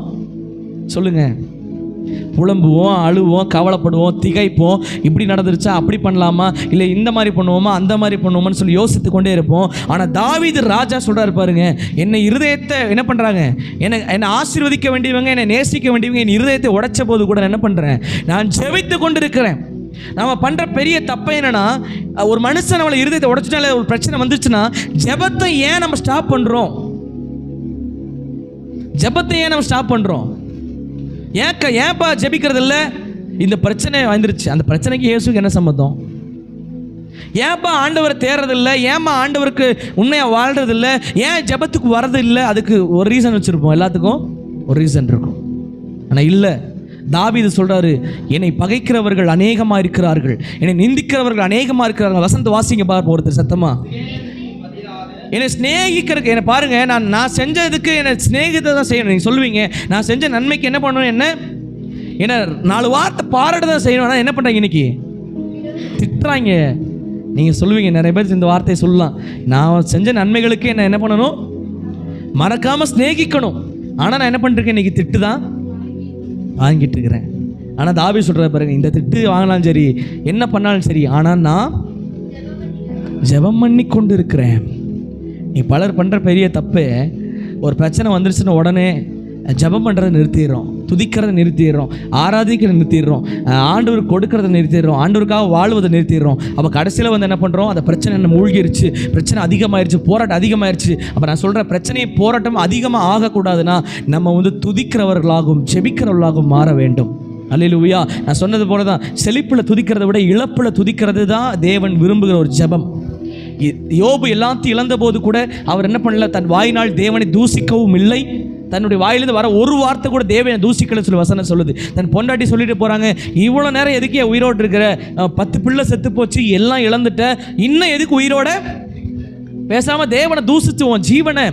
சொல்லுங்கள், புலம்புவோம், அழுவோம், கவலைப்படுவோம், திகைப்போம். இப்படி நடந்துருச்சா, அப்படி பண்ணலாமா, இல்லை இந்த மாதிரி பண்ணுவோமா, அந்த மாதிரி பண்ணுவோமான்னு சொல்லி யோசித்து கொண்டே இருப்போம். ஆனால் தாவீது ராஜா சொல்கிறார் பாருங்க, என்னை இருதயத்தை என்ன பண்ணுறாங்க, என்னை ஆசீர்வதிக்க வேண்டியவங்க, என்னை நேசிக்க வேண்டியவங்க என் இருதயத்தை உடைச்ச போது கூட என்ன பண்ணுறேன், நான் ஜெபித்து கொண்டு இருக்கிறேன். நம்ம பண்ணுற பெரிய தப்பை என்னன்னா, ஒரு மனுஷன் நம்மளை இருதயத்தை உடைச்சிட்டால ஒரு பிரச்சனை வந்துச்சுன்னா ஜெபத்தை ஏன் நம்ம ஸ்டாப் பண்ணுறோம், ஜெபத்தை ஏன் நம்ம ஸ்டாப் பண்ணுறோம், ஏன்ப்பா ஜெபிக்கிறது இல்லை, இந்த பிரச்சனை வந்துருச்சு, அந்த பிரச்சனைக்கு இயேசுக்கு என்ன சம்பந்தம், ஏன்ப்பா ஆண்டவரை தேடுறதில்லை, ஏன்ப்பா ஆண்டவருக்கு உண்மையாக வாழ்றதில்லை, ஏன் ஜெபத்துக்கு வர்றது இல்லை, அதுக்கு ஒரு ரீசன் வச்சுருப்போம், எல்லாத்துக்கும் ஒரு ரீசன் இருக்கும். ஆனால் இல்லை, தாவீது சொல்றாரு, என்னை பகைக்கிறவர்கள் அநேகமாக இருக்கிறார்கள், என்னை நிந்திக்கிறவர்கள் அநேகமாக இருக்கிறார்கள். வசந்த வாசிங்க பார்ப்போம் ஒருத்தர் சத்தமா. என்னை ஸ்நேகிக்கிறதுக்கு என்னை பாருங்க, நான் செஞ்சதுக்கு என்னை ஸ்நேகித்தை தான் செய்யணும். நீங்கள் சொல்லுவீங்க, நான் செஞ்ச நன்மைக்கு என்ன பண்ணணும், என்ன 4 வார்த்தை பாராட்ட தான் செய்யணும். ஆனால் என்ன பண்ணுறாங்க, இன்னைக்கு திட்டுறாங்க. நீங்கள் சொல்லுவீங்க, நிறைய பேர் இந்த வார்த்தையை சொல்லலாம், நான் செஞ்ச நன்மைகளுக்கு என்ன பண்ணணும், மறக்காமல் ஸ்நேகிக்கணும். ஆனால் நான் என்ன பண்ணிருக்கேன், இன்னைக்கு திட்டு தான் வாங்கிட்டு இருக்கிறேன். ஆனால் தாவீது சொல்கிற பாருங்க, இந்த திட்டு வாங்கினாலும் சரி, என்ன பண்ணாலும் சரி, ஆனால் நான் ஜெபம் பண்ணி கொண்டு இருக்கிறேன். நீ பலர் பண்ணுற பெரிய தப்பு, ஒரு பிரச்சனை வந்துருச்சுன்னா உடனே ஜெபம் பண்ணுறதை நிறுத்திடுறோம், துதிக்கிறத நிறுத்திடுறோம், ஆராதிக்கிறத நிறுத்திடுறோம், ஆண்டவருக்கு கொடுக்கறத நிறுத்திடுறோம், ஆண்டவருக்காக வாழ்வதை நிறுத்திடுறோம். அப்போ கடைசியில் வந்து என்ன பண்ணுறோம், அந்த பிரச்சனை என்ன மூழ்கிருச்சு, பிரச்சனை அதிகமாகிடுச்சு, போராட்டம் அதிகமாகிடுச்சு. அப்போ நான் சொல்கிறேன், பிரச்சனையை போராட்டம் அதிகமாக ஆகக்கூடாதுன்னா நம்ம வந்து துதிக்கிறவர்களாகவும் ஜெபிக்கிறவர்களாகவும் மாற வேண்டும். அல்லேலூயா. நான் சொன்னது போல தான், செழிப்பில் துதிக்கிறத விட இழப்பில் துதிக்கிறது தான் தேவன் விரும்புகிற ஒரு ஜெபம். யோபு எல்லாத்தையும் இழந்த போது கூட அவர் என்ன பண்ணல, தன் வாயினால் தேவனை தூசிக்கவும் இல்லை, தன்னுடைய வாயிலிருந்து வர ஒரு வார்த்தை கூட தேவனை தூசிக்கல சொல்லி வசனம் சொல்லுது. தன் பொண்டாட்டி சொல்லிட்டு போகிறாங்க, இவ்வளோ நேரம் எதுக்கே உயிரோடு இருக்கிற, 10 பிள்ளை செத்து போச்சு, எல்லாம் இழந்துட்ட, இன்னும் எதுக்கு உயிரோட, பேசாமல் தேவனை தூசிச்சுவோம், ஜீவனை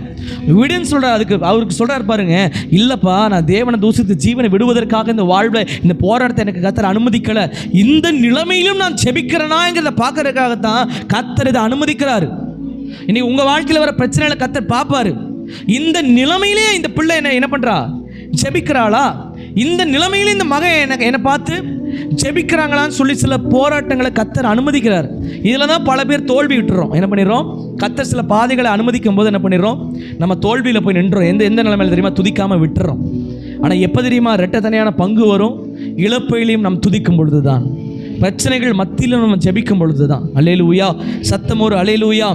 விடுன்னு சொல்கிறார். அதுக்கு அவருக்கு சொல்கிறார் பாருங்க, இல்லைப்பா நான் தேவனை தூசித்து ஜீவனை விடுவதற்காக இந்த வாழ்வில் இந்த போராட்டத்தை எனக்கு கர்த்தர் அனுமதிக்கலை, இந்த நிலைமையிலும் நான் ஜெபிக்கிறேனாங்கிறத பார்க்கறதுக்காகத்தான் கர்த்தர் இதை அனுமதிக்கிறாரு. இன்னைக்கு உங்கள் வாழ்க்கையில் வர பிரச்சனைகளை கர்த்தர் பார்ப்பாரு. இந்த நிலைமையிலே இந்த பிள்ளை என்ன பண்ணுறா, ஜெபிக்கிறாளா, இந்த நிலைமையிலே இந்த மகன் என்னை பார்த்து ஜெபிக்கிறாங்களான்னு சொல்லி சில போராட்டங்களை கர்த்தர் அனுமதிக்கிறார். இதில் தான் பல பேர் தோல்வி விட்டுறோம். என்ன பண்ணிடுறோம், கர்த்தர் சில பாதைகளை அனுமதிக்கும் போது என்ன பண்ணிடுறோம், நம்ம தோல்வியில் போய் நின்றோம். எந்த நிலைமையில் தெரியுமா, துதிக்காமல் விட்டுறோம். ஆனால் எப்போ தெரியுமா ரெட்டை தனியான பங்கு வரும், இழப்பையிலையும் நாம் துதிக்கும் பொழுது தான், பிரச்சனைகள் மத்தியிலும் நம்ம ஜெபிக்கும் பொழுது தான். அல்லேலூயா, சத்தம் ஒரு அல்லேலூயா.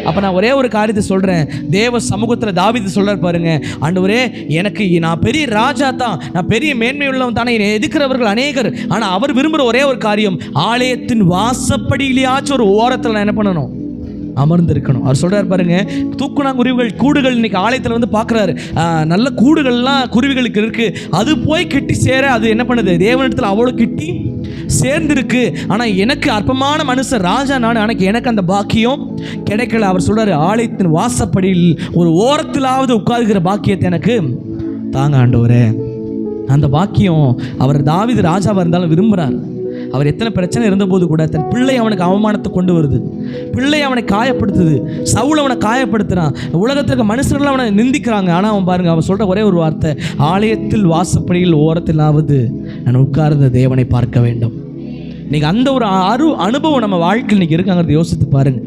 அப்போ நான் ஒரே ஒரு காரியத்தை சொல்கிறேன், தேவ சமூகத்தில் தாவீது சொல்கிறார் பாருங்க, ஆண்டவரே எனக்கு நான் பெரிய ராஜா தான், நான் பெரிய மேன்மை உள்ளவன் தானே, என்னை எதிர்க்கிறவர்கள் அநேகர், ஆனால் அவர் விரும்புகிற ஒரே ஒரு காரியம், ஆலயத்தின் வாசப்படியிலேயாச்சும் ஒரு ஓரத்தில் நான் என்ன பண்ணணும், அமர்ந்திருக்கணும். அவர் சொல்கிறார் பாருங்க, தூக்குனாங்குருவிகள் கூடுகள் இன்னைக்கு ஆலயத்தில் வந்து பார்க்குறாரு, நல்ல கூடுகள்லாம் குருவிகளுக்கு இருக்குது, அது போய் கிட்டி சேர அது என்ன பண்ணுது, தேவனிடத்தில் அவ்வளோ கிட்டி சேர்ந்துருக்கு. ஆனால் எனக்கு அற்பமான மனுஷன் ராஜா நான், எனக்கு அந்த பாக்கியம் கிடைக்கல. அவர் சொல்கிறார், ஆலயத்தின் வாசப்படியில் ஒரு ஓரத்திலாவது உட்காருகிற பாக்கியத்தை எனக்கு தாங்க ஆண்டவரே. அந்த பாக்கியம் அவர் தாவீது ராஜாவாக இருந்தாலும் விரும்புகிறார். அவர் எத்தனை பிரச்சனை இருந்தபோது கூட தன் பிள்ளை அவனுக்கு அவமானத்தை கொண்டு வருது, பிள்ளை அவனை காயப்படுத்துது, சவுல் அவனை காயப்படுத்துகிறான், உலகத்திற்கு மனுஷர்கள் அவனை நிந்திக்கிறாங்க. ஆனால் அவன் பாருங்க, அவன் சொல்கிற ஒரே ஒரு வார்த்தை, ஆலயத்தில் வாசப்படியில் ஓரத்திலாவது நான் உட்கார்ந்த தேவனை பார்க்க வேண்டும். இன்னைக்கு அந்த ஒரு அனுபவம் நம்ம வாழ்க்கையில் இன்னைக்கு இருக்காங்கிறத யோசித்து பாருங்க.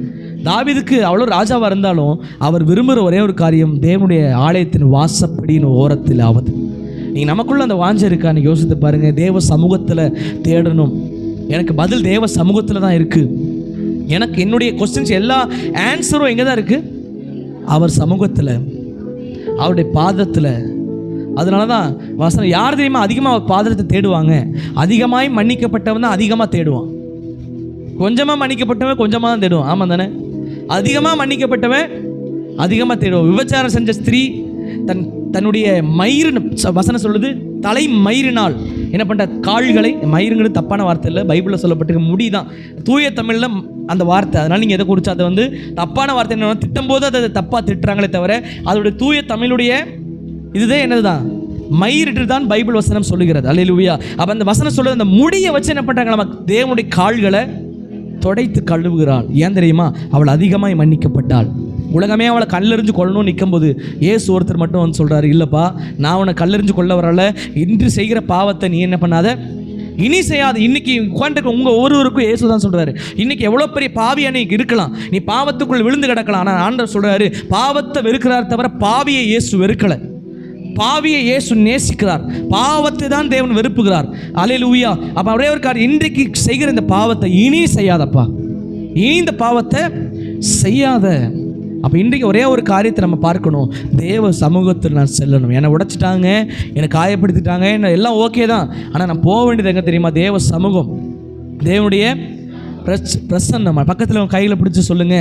தாவீதுக்கு அவ்வளோ ராஜாவாக இருந்தாலும் அவர் விரும்புகிற ஒரே ஒரு காரியம், தேவனுடைய ஆலயத்தின் வாசப்படியின் ஓரத்தில் ஆவது. நீங்கள் நமக்குள்ள அந்த வாஞ்சை இருக்கா, நீங்கள் யோசித்து பாருங்கள். தேவ சமூகத்தில் தேடணும், எனக்கு பதில் தேவ சமூகத்தில் தான் இருக்குது. எனக்கு என்னுடைய கொஸ்டின்ஸ் எல்லா ஆன்சரும் எங்கே தான் இருக்குது, அவர் சமூகத்தில், அவருடைய பாதத்தில். அதனால தான் வசனம் யார் தெரியுமா அதிகமாக அவர் பாதத்தை தேடுவாங்க, அதிகமாய் மன்னிக்கப்பட்டவன் தான் அதிகமாக தேடுவான். கொஞ்சமாக மன்னிக்கப்பட்டவன் கொஞ்சமாக தான் தேடுவான். ஆமாம் தானே, அதிகமாக மன்னிக்கப்பட்டவன் அதிகமாக தேடுவான். விபச்சாரம் செஞ்ச ஸ்திரீ தன்னுடைய மயிறு, வசனம் சொல்லுது, தலை மயிரினால் என்ன பண்ணுற, கால்களை, மயிருங்கிறது தப்பான வார்த்தை இல்லை, பைபிளில் சொல்லப்பட்டிருக்க முடிதான், தூய தமிழில் அந்த வார்த்தை. அதனால் நீங்கள் எதை குறித்து அதை வந்து தப்பான வார்த்தை என்ன திட்டும் போது அதை தப்பாக திட்டுறாங்களே தவிர அதோடைய தூய தமிழுடைய இதுதான் என்னது தான், மயிரிட்டு தான் பைபிள் வசனம் சொல்லுகிறது. அல்லேலூயா. அப்போ அந்த வசனம் சொல்லுறது, அந்த முடியை வச்சு என்ன பண்ணுறாங்க, நம்ம தேவனுடைய கால்களை தொடைத்து கழுவுகிறாள். ஏன் தெரியுமா, அவள் அதிகமாய் மன்னிக்கப்பட்டாள். உலகமே அவளை கல்லெறிஞ்சு கொள்ளணும்னு நிற்கும்போது ஏசு ஒருத்தர் மட்டும் வந்து சொல்கிறாரு, இல்லைப்பா நான் உன்னை கல்லெறிஞ்சு கொள்ள வரல, இன்று செய்கிற பாவத்தை நீ என்ன பண்ணாத, இனி செய்யாது. இன்னைக்கு உட்காந்துருக்க உங்கள் ஒருவருக்கும் ஏசு தான் சொல்கிறாரு, இன்னைக்கு எவ்வளோ பெரிய பாவியாக நீ இருக்கலாம், நீ பாவத்துக்குள் விழுந்து கிடக்கலாம், ஆனால் ஆண்டவர் சொல்கிறாரு, பாவத்தை வெறுக்கிறார் தவிர பாவியை இயேசு வெறுக்கலை. பாவியை இயேசு நேசிக்கிறார், பாவத்தை தான் தேவன் வெறுப்புகிறார். அல்லேலூயா. அப்போ ஒரே ஒரு காரியம், இன்றைக்கு செய்கிற இந்த பாவத்தை இனி செய்யாதப்பா, இனி இந்த பாவத்தை செய்யாத. அப்போ இன்றைக்கு ஒரே ஒரு காரியத்தை நம்ம பார்க்கணும், தேவ சமூகத்தில் நான் செல்லணும். என்னை உடைச்சிட்டாங்க, என்னை காயப்படுத்திட்டாங்க, என்ன எல்லாம் ஓகே தான், ஆனால் நான் போக வேண்டியது எங்கே தெரியுமா, தேவ சமூகம், தேவனுடைய பிரசன்னம். பக்கத்தில் கையில் பிடிச்சி சொல்லுங்க,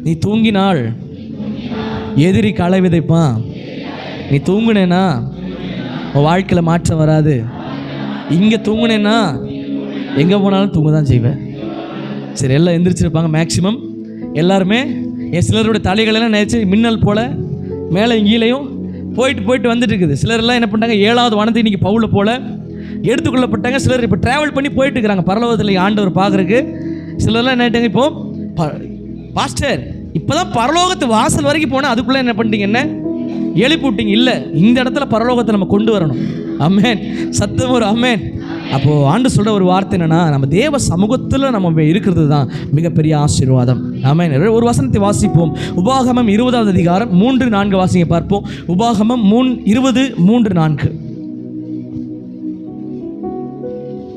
நீ தூங்கினால் எதிரி களை விதைப்பான், நீ தூங்குனேன்னா உன் வாழ்க்கையில் மாற்றம் வராது. இங்கே தூங்குனேன்னா எங்கே போனாலும் தூங்க தான் செய்வேன். சரி, எல்லாம் எந்திரிச்சிருப்பாங்க மேக்சிமம் எல்லாருமே. என் சிலருடைய தலைகளெல்லாம் நினைச்சு மின்னல் போல் மேலே இங்கேயும் போயிட்டு வந்துட்டு இருக்குது. சிலரெல்லாம் என்ன பண்ணிட்டாங்க, 7வது வானத்தை இன்றைக்கி பவுல போல் எடுத்துக்கொள்ளப்பட்டாங்க. சிலர் இப்போ ட்ராவல் பண்ணி போயிட்டு இருக்கிறாங்க பரலோகத்தில் ஆண்டவர் பார்க்குறக்கு. சிலர்லாம் என்ன ஆகிட்டாங்க, இப்போது பாஸ்டர் இப்போ தான் பரலோகத்து வாசல் வரைக்கும் போனால் அதுக்குள்ளே என்ன பண்ணிட்டீங்க, என்ன எழுப்பி விட்டீங்க. இல்லை, இந்த இடத்துல பரலோகத்தை நம்ம கொண்டு வரணும். அமேன், சத்தம் ஒரு அமேன். அப்போது ஆண்டு சொல்கிற ஒரு வார்த்தை என்னென்னா, நம்ம தேவ சமூகத்தில் நம்ம இருக்கிறது தான் மிகப்பெரிய ஆசீர்வாதம். ஆமென். ஒரு வசனத்தை வாசிப்போம். உபாகமம் 20வது அதிகாரம் 3-4 வாசிங்க பார்ப்போம். உபாகமம் 20:3-4.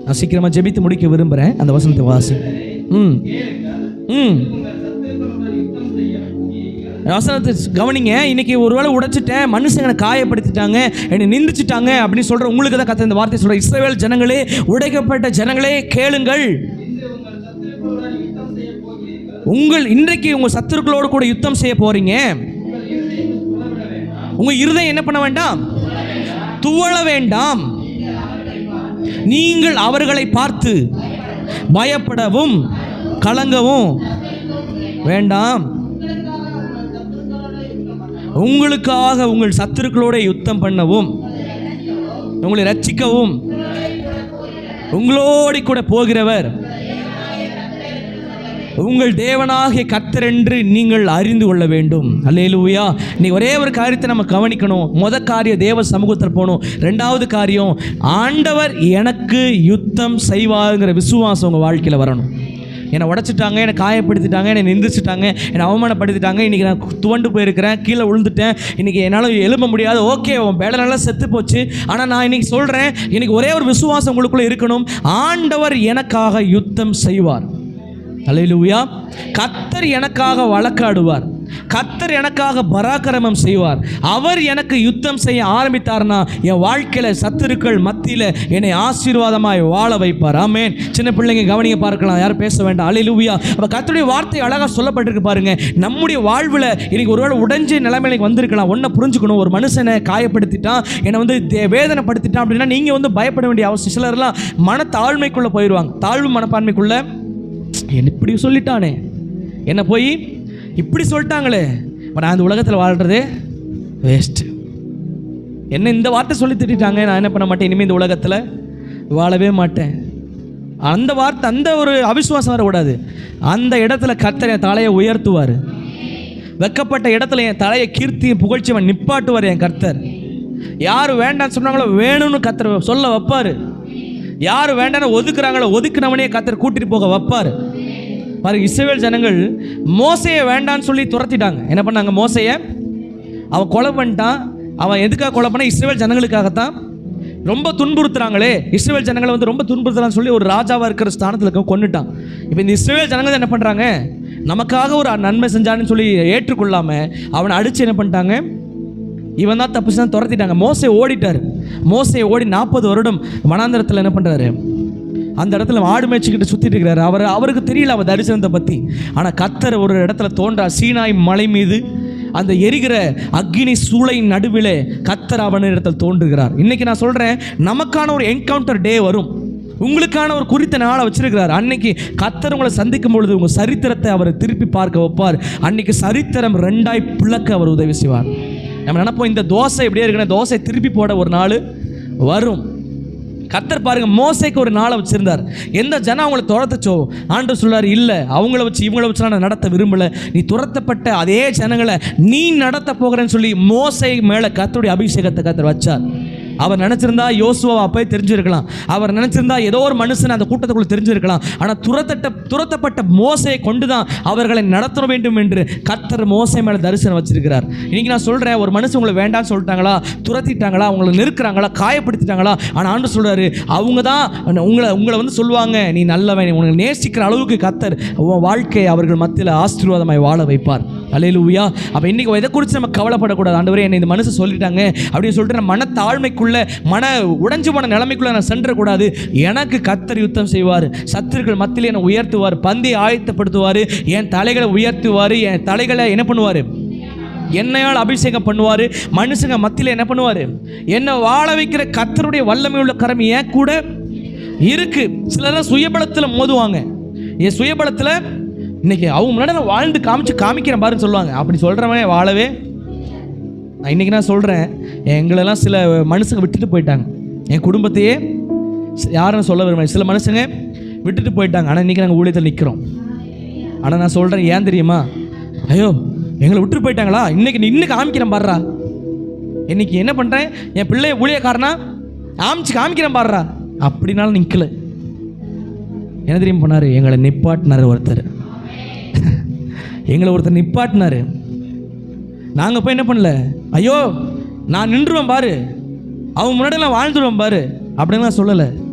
நான் சீக்கிரமாக ஜெபித்து முடிக்க விரும்புகிறேன். அந்த வசனத்தை வாசி. வசனத்தை கவனிங்க. இன்னைக்கு ஒருவேளை உடைச்சிட்டேன், மனுஷங்களை காயப்படுத்திட்டாங்க, என்னை நிந்திச்சிட்டாங்க அப்படின்னு சொல்கிற உங்களுக்கு தான் கத்த இந்த வார்த்தை சொல்கிற. இஸ்ரவேல் ஜனங்களே, உடைக்கப்பட்ட ஜனங்களே, கேளுங்கள். இன்றைக்கு உங்கள் சத்துருக்களோடு கூட யுத்தம் செய்ய போறீங்க. உங்கள் இருதயம் என்ன பண்ண வேண்டாம்? துவள வேண்டாம். நீங்கள் அவர்களை பார்த்து பயப்படவும் கலங்கவும் வேண்டாம். உங்களுக்காக உங்கள் சத்துருக்களோட யுத்தம் பண்ணவும், உங்களை ரட்சிக்கவும் உங்களோடு கூட போகிறவர் உங்கள் தேவனாகிய கர்த்தர் என்று நீங்கள் அறிந்து கொள்ள வேண்டும். அல்லேலூயா. இன்னைக்கு ஒரே ஒரு காரியத்தை நம்ம கவனிக்கணும். முதல் காரியம் தேவ சமூகத்தில் போகணும். ரெண்டாவது காரியம், ஆண்டவர் எனக்கு யுத்தம் செய்வாருங்கிற விசுவாசம் உங்கள் வாழ்க்கையில் வரணும். என்னை உடைச்சிட்டாங்க, என்னை காயப்படுத்திட்டாங்க, என்னை நிந்திச்சிட்டாங்க, என்னை அவமானப்படுத்திட்டாங்க, இன்றைக்கி நான் துவண்டு போயிருக்கிறேன், கீழே விழுந்துட்டேன், இன்றைக்கி என்னால் எழும்ப முடியாது. ஓகே, உன் வேலை நல்லா செத்து போச்சு. ஆனால் நான் இன்றைக்கி சொல்கிறேன், இன்றைக்கி ஒரே ஒரு விசுவாசம் உங்களுக்குள்ளே இருக்கணும். ஆண்டவர் எனக்காக யுத்தம் செய்வார். அல்லேலூயா. கர்த்தர் எனக்காக வழக்காடுவார். கர்த்தர் எனக்காக பராக்கிரமம் செய்வார். அவர் எனக்கு யுத்தம் செய்ய ஆரம்பித்தார்னா என் வாழ்க்கையில் சத்துருக்கள் மத்தியில் என்னை ஆசீர்வாதமாய் வாழ வைப்பார். ஆமென். சின்ன பிள்ளைங்க கவனிங்க பார்க்கலாம், யாரும் பேச வேண்டாம். அல்லேலூயா. அப்போ கர்த்தருடைய வார்த்தை அழகாக சொல்லப்பட்டிருக்கு பாருங்க. நம்முடைய வாழ்வில் இன்னைக்கு ஒருவேளை உடைஞ்ச நிலைமைக்கு வந்திருக்கலாம். ஒன்றை புரிஞ்சுக்கணும், ஒரு மனுஷனை காயப்படுத்திட்டான், என்னை வேதனைப்படுத்திட்டான் அப்படின்னா நீங்கள் பயப்பட வேண்டிய அவசியம். சிலர்லாம் மன தாழ்மைக்குள்ளே போயிடுவாங்க. தாழ்வு மனப்பான்மைக்குள்ளே, என்ன இப்படி சொல்லிட்டானே, என்ன போய் இப்படி சொல்லிட்டாங்களே, நான் அந்த உலகத்தில் வாழ்கிறதே வேஸ்ட்டு, என்ன இந்த வார்த்தை சொல்லி திட்டாங்க, நான் என்ன பண்ண மாட்டேன், இனிமேல் இந்த உலகத்தில் வாழவே மாட்டேன். அந்த வார்த்தை, அந்த ஒரு அவிசுவாசம் வரக்கூடாது. அந்த இடத்துல கர்த்தர் என் தலையை உயர்த்துவார். வெக்கப்பட்ட இடத்துல என் தலையை கீர்த்தியும் புகழ்ச்சியவன் நிப்பாட்டுவார் என் கர்த்தர். யார் வேண்டான்னு சொன்னாங்களோ வேணும்னு கர்த்தர் சொல்ல வைப்பார். யார் வேண்டான்னு ஒதுக்குறாங்களோ ஒதுக்குனவனே கர்த்தர் கூட்டிட்டு போக வைப்பார். பாருங்க, இஸ்ரவேல் ஜனங்கள் மோசையை வேண்டான்னு சொல்லி துரத்திட்டாங்க. என்ன பண்ணாங்க? மோசையை அவன் கொலை பண்ணிட்டான். அவன் எதுக்காக கொலை பண்ண? இஸ்ரவேல் ஜனங்களுக்காகத்தான். ரொம்ப துன்புறுத்துறாங்களே, இஸ்ரவேல் ஜனங்களை ரொம்ப துன்புறுத்துறான்னு சொல்லி ஒரு ராஜாவாக இருக்கிற ஸ்தானத்தில் இருக்க கொண்டுட்டான். இப்போ இந்த இஸ்ரவேல் ஜனங்கள் என்ன பண்ணுறாங்க? நமக்காக ஒரு நன்மை செஞ்சான்னு சொல்லி ஏற்றுக்கொள்ளாமல் அவனை அடித்து என்ன பண்ணிட்டாங்க? இவன் தான் தப்பு தான் துரத்திட்டாங்க. மோசை ஓடிட்டார். மோசையை ஓடி 40 வருடம் வனாந்தரத்தில் என்ன பண்ணுறாரு? அந்த இடத்துல ஆடு மேய்ச்சிக்கிட்டு சுற்றிட்டு இருக்கிறாரு. அவருக்கு தெரியல அவர் தரிசனத்தை பற்றி. ஆனால் கர்த்தர் ஒரு இடத்துல தோன்றா, சீனாய் மலை மீது அந்த எரிகிற அக்னி சூளையின் நடுவிலே கர்த்தர் அவன் இடத்துல தோன்றுகிறார். இன்றைக்கி நான் சொல்கிறேன், நமக்கான ஒரு என்கவுண்டர் டே வரும். உங்களுக்கான ஒரு குறித்த நாளை வச்சிருக்கிறார். அன்னைக்கு கர்த்தர் உங்களை சந்திக்கும் பொழுது உங்கள் சரித்திரத்தை அவர் திருப்பி பார்க்க வைப்பார். அன்னைக்கு சரித்திரம் 2ஆய் பிளக்க அவர் உதவி செய்வார். நம்ம நினைப்போம், இந்த தோசை எப்படியே இருக்குன்னா தோசை திருப்பி போட ஒரு நாள் வரும். கர்த்தர் பாருங்க, மோசைக்கு ஒரு நாளை வச்சிருந்தார். எந்த ஜனம் அவங்களை துரத்துச்சோ ஆண்டவர் சொல்றாரு, இல்லை அவங்கள வச்சு இவங்கள வச்சு நான் நடத்த விரும்பல, நீ துரத்தப்பட்ட அதே ஜனங்களை நீ நடத்த போகிறேன்னு சொல்லி மோசை மேலே கர்த்தருடைய அபிஷேகத்தை கர்த்தர் வச்சார். அவர் நினச்சிருந்தா யோசுவா அப்போயே தெரிஞ்சிருக்கலாம். அவர் நினச்சிருந்தா ஏதோ ஒரு மனுஷன் அந்த கூட்டத்துக்குள்ளே தெரிஞ்சிருக்கலாம். ஆனால் துரத்தப்பட்ட மோசையை கொண்டு தான் அவர்களை நடத்த வேண்டும் என்று கர்த்தர் மோசை மேலே தரிசனம் வச்சிருக்கிறார். இன்றைக்கி நான் சொல்கிறேன், ஒரு மனுஷன் உங்களை வேண்டாம்னு சொல்லிட்டாங்களா, துரத்திட்டாங்களா, உங்களை நெருக்கிறாங்களா, காயப்படுத்திட்டாங்களா, ஆனால் ஆண்டு சொல்கிறாரு, அவங்க தான் உங்களை சொல்லுவாங்க, நீ நல்லவன், உங்களை நேசிக்கிற அளவுக்கு கர்த்தர் உன் வாழ்க்கையை அவர்கள் மத்தியில் ஆசீர்வாதமாய் வாழ வைப்பார். அல்லேலூயா. அப்போ இன்றைக்கி இதை குறித்து நம்ம கவலைப்படக்கூடாது. ஆண்டவரே, என்னை இந்த மனுஷன் சொல்லிட்டாங்க அப்படின்னு சொல்லிட்டு நம்ம மன தாழ்மைக்குள்ளே, மன உடைஞ்சு போன நிலைமைக்குள்ளே நான் சென்றக்கூடாது. எனக்கு கர்த்தர் யுத்தம் செய்வார். சத்துருக்கள் மத்தியில் என்னை உயர்த்துவார். பந்தியை ஆயத்தப்படுத்துவார். என் தலைகளை உயர்த்துவார். என் தலைகளை என்ன பண்ணுவார்? என்னையால் அபிஷேகம் பண்ணுவார். மனுஷங்க மத்தியில் என்ன பண்ணுவார்? என்னை வாழ வைக்கிற கர்த்தருடைய வல்லமை உள்ள கரம் ஏன் கூட இருக்கு. சிலர் சுயபலத்தில் மோதுவாங்க. என் சுயபலத்தில் இன்னைக்கு அவங்க முன்னாடி நான் வாழ்ந்து காமிக்கிறேன் பாருன்னு சொல்லுவாங்க. அப்படி சொல்கிறவனே வாழவே. இன்றைக்கி நான் சொல்கிறேன், எங்களெல்லாம் சில மனுஷங்க விட்டுட்டு போயிட்டாங்க. என் குடும்பத்தையே யாருன்னு சொல்ல விரும்ப, சில மனுஷங்க விட்டுட்டு போயிட்டாங்க. ஆனால் இன்றைக்கி நாங்கள் ஊழியத்தில் நிற்கிறோம். ஆனால் நான் சொல்கிறேன், ஏன் தெரியுமா? ஐயோ, எங்களை விட்டுட்டு போயிட்டாங்களா, இன்னைக்கு காமிக்கிறேன் பாடுறா. இன்னைக்கு என்ன பண்ணுறேன், என் பிள்ளைய ஊழியக்காரனா காமிக்கிறேன் பாடுறா. அப்படின்னாலும் நிற்கல. என்ன தெரியும் பண்ணார்? எங்களை நிப்பாட்டினார் ஒருத்தர். எங்களை ஒருத்தர் நிப்பாட்டினார். நாங்கள் போய் என்ன பண்ணல, ஐயோ நான் நின்றுவேன் பாரு, அவன் முன்னாடியெல்லாம் வாழ்ந்துருவேன் பாரு அப்படின்லாம் சொல்லலை.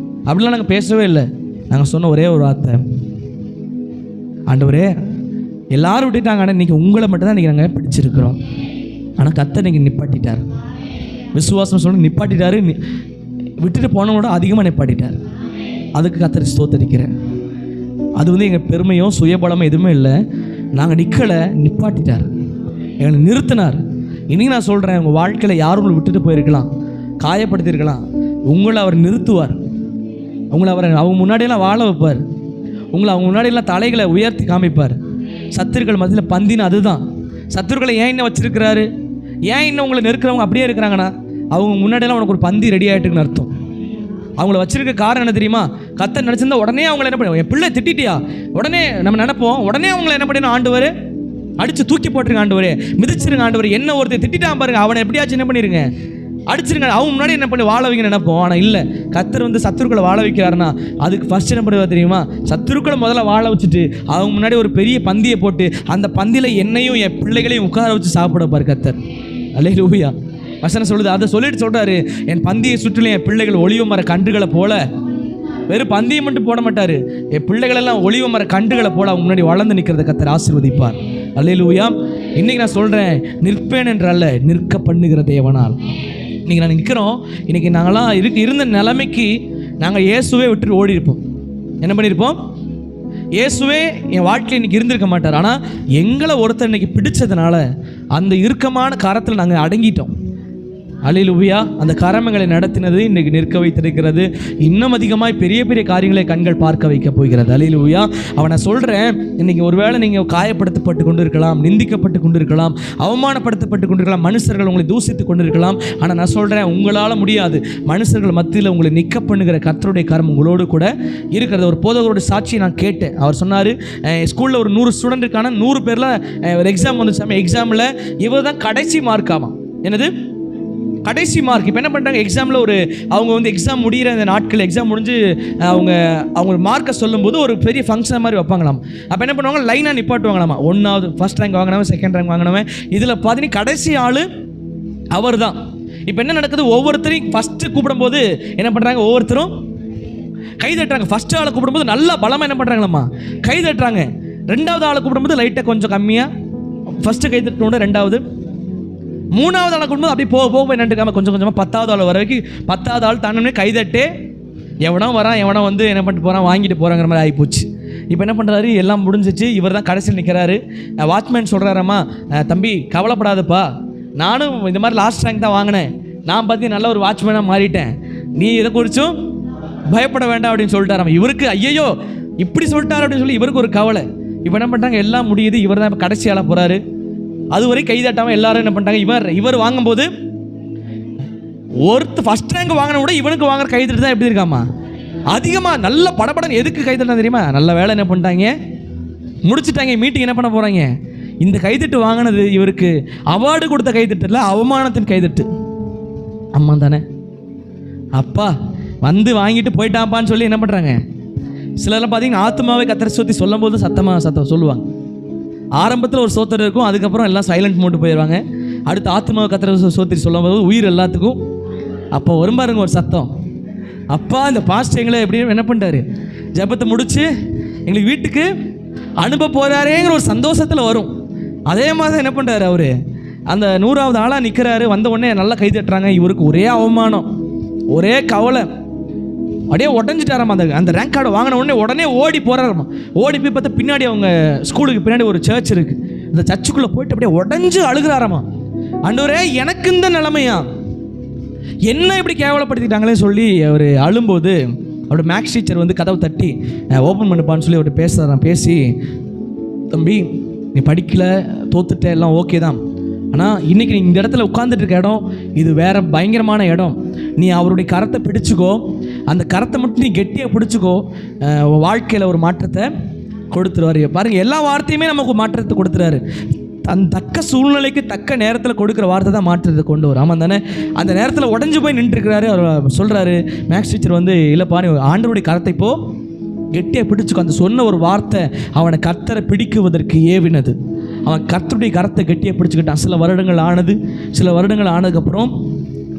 அப்படிலாம் நாங்கள் பேசவே இல்லை. நாங்கள் சொன்ன ஒரே ஒரு வார்த்தை, ஆண்டவரே எல்லாரும் விட்டுட்டாங்க, ஆனால் இன்றைக்கி உங்களை மட்டும்தான் இன்றைக்கி நாங்கள் பிடிச்சிருக்கிறோம். ஆனால் கர்த்தர் நீங்கள் நிப்பாட்டிட்டார். விசுவாசம் சொல்லி நிப்பாட்டிட்டாரு. விட்டுட்டு போனவனோட அதிகமாக நிப்பாட்டிட்டார். அதுக்கு கர்த்தர் ஸ்தோத்திரிக்கிறேன். அது வந்து எங்கள் பெருமையோ சுயபலமோ எதுவுமே இல்லை. நாங்கள் நிற்கலை, நிப்பாட்டிட்டார், எங்களை நிறுத்தினார். இன்றைக்கி நான் சொல்கிறேன், உங்கள் வாழ்க்கையில் யாரும் உங்களை விட்டுட்டு போயிருக்கலாம், காயப்படுத்தியிருக்கலாம். உங்களை அவர் நிறுத்துவார். உங்களை அவர் அவங்க முன்னாடியெல்லாம் வாழ வைப்பார். உங்களை அவங்க முன்னாடியெல்லாம் தலைகளை உயர்த்தி காமிப்பார். சத்துருக்கள் மத்தியில் பந்தின்னு அதுதான். சத்துருக்களை ஏன் இன்னும் வச்சிருக்கிறாரு? ஏன் இன்னும் உங்களை நெருக்கிறவங்க அப்படியே இருக்கிறாங்கன்னா, அவங்க முன்னாடியெல்லாம் உனக்கு ஒரு பந்தி ரெடி ஆகிட்டுன்னு அர்த்தம். அவங்கள வச்சிருக்க காரணம் என்ன தெரியுமா? கர்த்தர் நினச்சிருந்தா உடனே அவங்கள என்ன பண்ணுவோம், என் பிள்ளை திட்டிட்டியா உடனே நம்ம நினைப்போம், உடனே அவங்கள என்ன பண்ணணும், ஆண்டவர் அடித்து தூக்கி போட்டுருங்க, ஆண்டவர் மிதிச்சிருங்க, ஆண்டவர் என்ன ஒருத்தர் திட்டான் பாருங்க, அவனை எப்படியாச்சும் என்ன பண்ணிருங்க, அடிச்சிருங்க, அவங்க முன்னாடி என்ன பண்ணி வாழ வைங்க நினைப்போம். ஆனால் இல்லை, கர்த்தர் வந்து சத்துருக்களை வாழ வைக்கிறாருன்னா அதுக்கு ஃபர்ஸ்ட் என்ன பண்ணுவா தெரியுமா? சத்துருக்களை முதல்ல வாழ வச்சுட்டு அவங்க முன்னாடி ஒரு பெரிய பந்தியை போட்டு அந்த பந்தியில் என்னையும் என் பிள்ளைகளையும் உட்கார வச்சு சாப்பிட பாரு கர்த்தர். அல்லேலூயா. வசனம் சொல்லுது. அதை சொல்லிட்டு சொல்கிறாரு, என் பந்தியை சுற்றிலும் என் பிள்ளைகள் ஒளிவ மர கன்றுகளை போல. வெறும் பந்தியை மட்டும் போட மாட்டார், என் பிள்ளைகளெல்லாம் ஒளிவ மர கன்றுகளை போல அவங்க முன்னாடி வளர்ந்து நிற்கிறத கர்த்தர் ஆசீர்வதிப்பார். அல்லேலூயா. இன்றைக்கி நான் சொல்கிறேன், நிற்பேன் என்றல்ல, நிற்க பண்ணுகிற தேவனால். இன்றைக்கி நான் நிற்கிறோம். இன்றைக்கி நாங்களாம் இருந்த நிலைமைக்கு நாங்கள் இயேசுவே விட்டுட்டு ஓடி இருப்போம். என்ன பண்ணியிருப்போம்? இயேசுவே என் வாழ்க்கையில் இன்றைக்கி இருந்திருக்க மாட்டார். ஆனால் எங்களை ஒருத்தர் இன்றைக்கி பிடிச்சதுனால அந்த இறுக்கமான கரத்தில் நாங்கள் அடங்கிட்டோம். அல்லேலூயா. அந்த கரமங்களை நடத்தினது இன்றைக்கி நிற்க வைத்திருக்கிறது. இன்னும் அதிகமாக பெரிய பெரிய காரியங்களை கண்கள் பார்க்க வைக்க போகிறது. அல்லேலூயா. அவனை சொல்கிறேன், இன்றைக்கி ஒருவேளை நீங்கள் காயப்படுத்தப்பட்டு கொண்டு இருக்கலாம், நிந்திக்கப்பட்டு கொண்டு இருக்கலாம், அவமானப்படுத்தப்பட்டு கொண்டு இருக்கலாம், மனுஷர்கள் உங்களை தூசித்து கொண்டு இருக்கலாம். ஆனால் நான் சொல்கிறேன், உங்களால் முடியாது. மனுஷர்கள் மத்தியில் உங்களை நிற்க பண்ணுகிற கர்த்தருடைய கரம் உங்களோடு கூட இருக்கிறது. ஒரு போதகரோட சாட்சியை நான் கேட்டேன். அவர் சொன்னார், ஸ்கூலில் ஒரு 100 ஸ்டூடெண்ட் இருக்கான, 100 பேரில் ஒரு எக்ஸாம் வந்துச்சாம, எக்ஸாமில் இவர் தான் கடைசி மார்க். ஆமாம், என்னது கடைசி மார்க். இப்போ என்ன பண்ணுறாங்க, எக்ஸாமில் அவங்க வந்து எக்ஸாம் முடிகிற அந்த நாட்கள், எக்ஸாம் முடிஞ்சு அவங்க மார்க்கை சொல்லும்போது ஒரு பெரிய ஃபங்க்ஷன் மாதிரி வைப்பாங்களாம். அப்போ என்ன பண்ணுவாங்க, லைனாக நிப்பாட்டுவாங்களாமா. 1வது ஃபர்ஸ்ட் ரேங்க் வாங்கினவன், செகண்ட் ரேங்க் வாங்கினவன், இதில் பார்த்தீங்கன்னா கடைசி ஆள் அவர் தான். இப்போ என்ன நடக்குது, ஒவ்வொருத்தரையும் ஃபஸ்ட்டு கூப்பிடும்போது என்ன பண்ணுறாங்க, ஒவ்வொருத்தரும் கை தட்டுறாங்க. ஃபஸ்ட்டு ஆளை கூப்பிடும்போது நல்லா பலமாக என்ன பண்ணுறாங்களாம்மா, கை தட்டுறாங்க. 2வது ஆளை கூப்பிடும்போது லைட்டாக கொஞ்சம் கம்மியாக, ஃபஸ்ட்டு கை தட்டணும், 2வது 3வது ஆளை கூப்பிடும்போது அப்படியே போக போக என்னட்டுக்காம கொஞ்சம் கொஞ்சமாக 10வது ஆள் வர வரைக்கும் 10வது ஆள் தானே கைதட்டே எவனோ வரான், எவனோ வந்து என்ன பண்ணிட்டு போகிறான், வாங்கிட்டு போகிறாங்கிற மாதிரி ஆகிப்போச்சு. இப்போ என்ன பண்ணுறாரு, எல்லாம் முடிஞ்சிச்சு, இவர் தான் கடைசியில் நிற்கிறாரு. வாட்ச்மேன் சொல்கிறாரம்மா, தம்பி கவலைப்படாதப்பா, நானும் இந்த மாதிரி லாஸ்ட் ரேங்க் தான் வாங்கினேன், நான் பார்த்து நல்ல ஒரு வாட்ச்மேனாக மாறிட்டேன், நீ இதை குறித்தும் பயப்பட வேண்டாம் அப்படின்னு சொல்லிட்டாராம். இவருக்கு ஐயோ இப்படி சொல்லிட்டாரு அப்படின்னு சொல்லி இவருக்கு ஒரு கவலை. இப்போ என்ன பண்ணுறாங்க, எல்லாம் முடியுது, இவர் தான் இப்போ கடைசி ஆளாக போகிறாரு. அதுவரை கைதட்டாமல் எல்லாரும் என்ன பண்ணிட்டாங்க, இவர் வாங்கும்போது ஒருத்தர் ஃபஸ்ட் ரேங்க் வாங்கின கூட இவனுக்கு வாங்குற கைதட்டு தான் எப்படி இருக்காமா அதிகமாக நல்ல படப்படம். எதுக்கு கைதட்டா தெரியுமா? நல்ல வேலை என்ன பண்ணிட்டாங்க, முடிச்சுட்டாங்க, மீட்டிங் என்ன பண்ண போகிறாங்க. இந்த கைதட்டு வாங்கினது இவருக்கு அவார்டு கொடுத்த கைதட்டு இல்லை, அவமானத்தின் கைதட்டு. அம்மா தானே, அப்பா வந்து வாங்கிட்டு போயிட்டாப்பான்னு சொல்லி என்ன பண்ணுறாங்க. சிலர்லாம் பார்த்தீங்கன்னா ஆத்மாவை கத்தரை சுற்றி சொல்லும் போது சத்தம் சொல்லுவாங்க. ஆரம்பத்தில் ஒரு சோத்தர் இருக்கும், அதுக்கப்புறம் எல்லாம் சைலண்ட் மோட்டு போயிடுவாங்க. அடுத்து ஆத்மாவை கத்திர சோத்திரி சொல்லும் போது உயிர் எல்லாத்துக்கும் அப்போ வரும்பாருங்க ஒரு சத்தம். அப்பா இந்த பாஸ்ட் எங்களை எப்படி என்ன பண்ணிட்டாரு, ஜெபத்தை முடித்து எங்களுக்கு வீட்டுக்கு அனுப்ப போகிறாரேங்கிற ஒரு சந்தோஷத்தில் வரும். அதே மாதிரி என்ன பண்ணுறாரு, அவர் அந்த 100வது ஆளாக நிற்கிறாரு. வந்த உடனே நல்லா கை தட்டுறாங்க. இவருக்கு ஒரே அவமானம், ஒரே கவலை, அப்படியே உடஞ்சிட்டாராமா. அந்த ரேங்க் கார்டை வாங்கின உடனே ஓடி போகிறாராமா. ஓடி போய் பார்த்தா பின்னாடி அவங்க ஸ்கூலுக்கு பின்னாடி ஒரு சர்ச் இருக்குது. அந்த சர்ச்சுக்குள்ளே போயிட்டு அப்படியே உடஞ்சி அழுகிறாராமா. ஆண்டவரே எனக்கு இந்த நிலைமையா, என்ன இப்படி கேவலப்படுத்திட்டாங்களே சொல்லி அவர் அழும்போது அவரோட மேக்ஸ் டீச்சர் வந்து கதவை தட்டி ஓப்பன் பண்ணுப்பான்னு சொல்லி அவர் பேசுகிறாராம். பேசி, தம்பி நீ படிக்கல, தோத்துட்ட, எல்லாம் ஓகே தான், ஆனால் இன்றைக்கி நீ இந்த இடத்துல உட்காந்துட்டு இருக்க இடம் இது வேறு பயங்கரமான இடம். நீ அவருடைய கரத்தை பிடிச்சிக்கோ, அந்த கரத்தை மட்டும் நீ கெட்டியாக பிடிச்சிக்கோ, வாழ்க்கையில் ஒரு மாற்றத்தை கொடுத்துருவார். பாருங்கள், எல்லா வார்த்தையுமே நமக்கு மாற்றத்தை கொடுத்துறாரு. தக்க சூழ்நிலைக்கு தக்க நேரத்தில் கொடுக்குற வார்த்தை தான் மாற்றத்தை கொண்டு வரும். ஆமாம் தானே? அந்த நேரத்தில் உடஞ்சி போய் நின்றுருக்கிறாரு. அவர் சொல்கிறாரு, மேக்ஸ் டீச்சர் வந்து, இல்லைப்பா நீ ஆண்டவருடைய கரத்தை இப்போ கெட்டியாக பிடிச்சிக்கோ. அந்த சொன்ன ஒரு வார்த்தை அவனை கர்த்தரை பிடிக்குவதற்கு ஏவினது. அவன் கர்த்தருடைய கரத்தை கெட்டியாக பிடிச்சிக்கிட்டான். சில வருடங்கள் ஆனதுக்கப்புறம்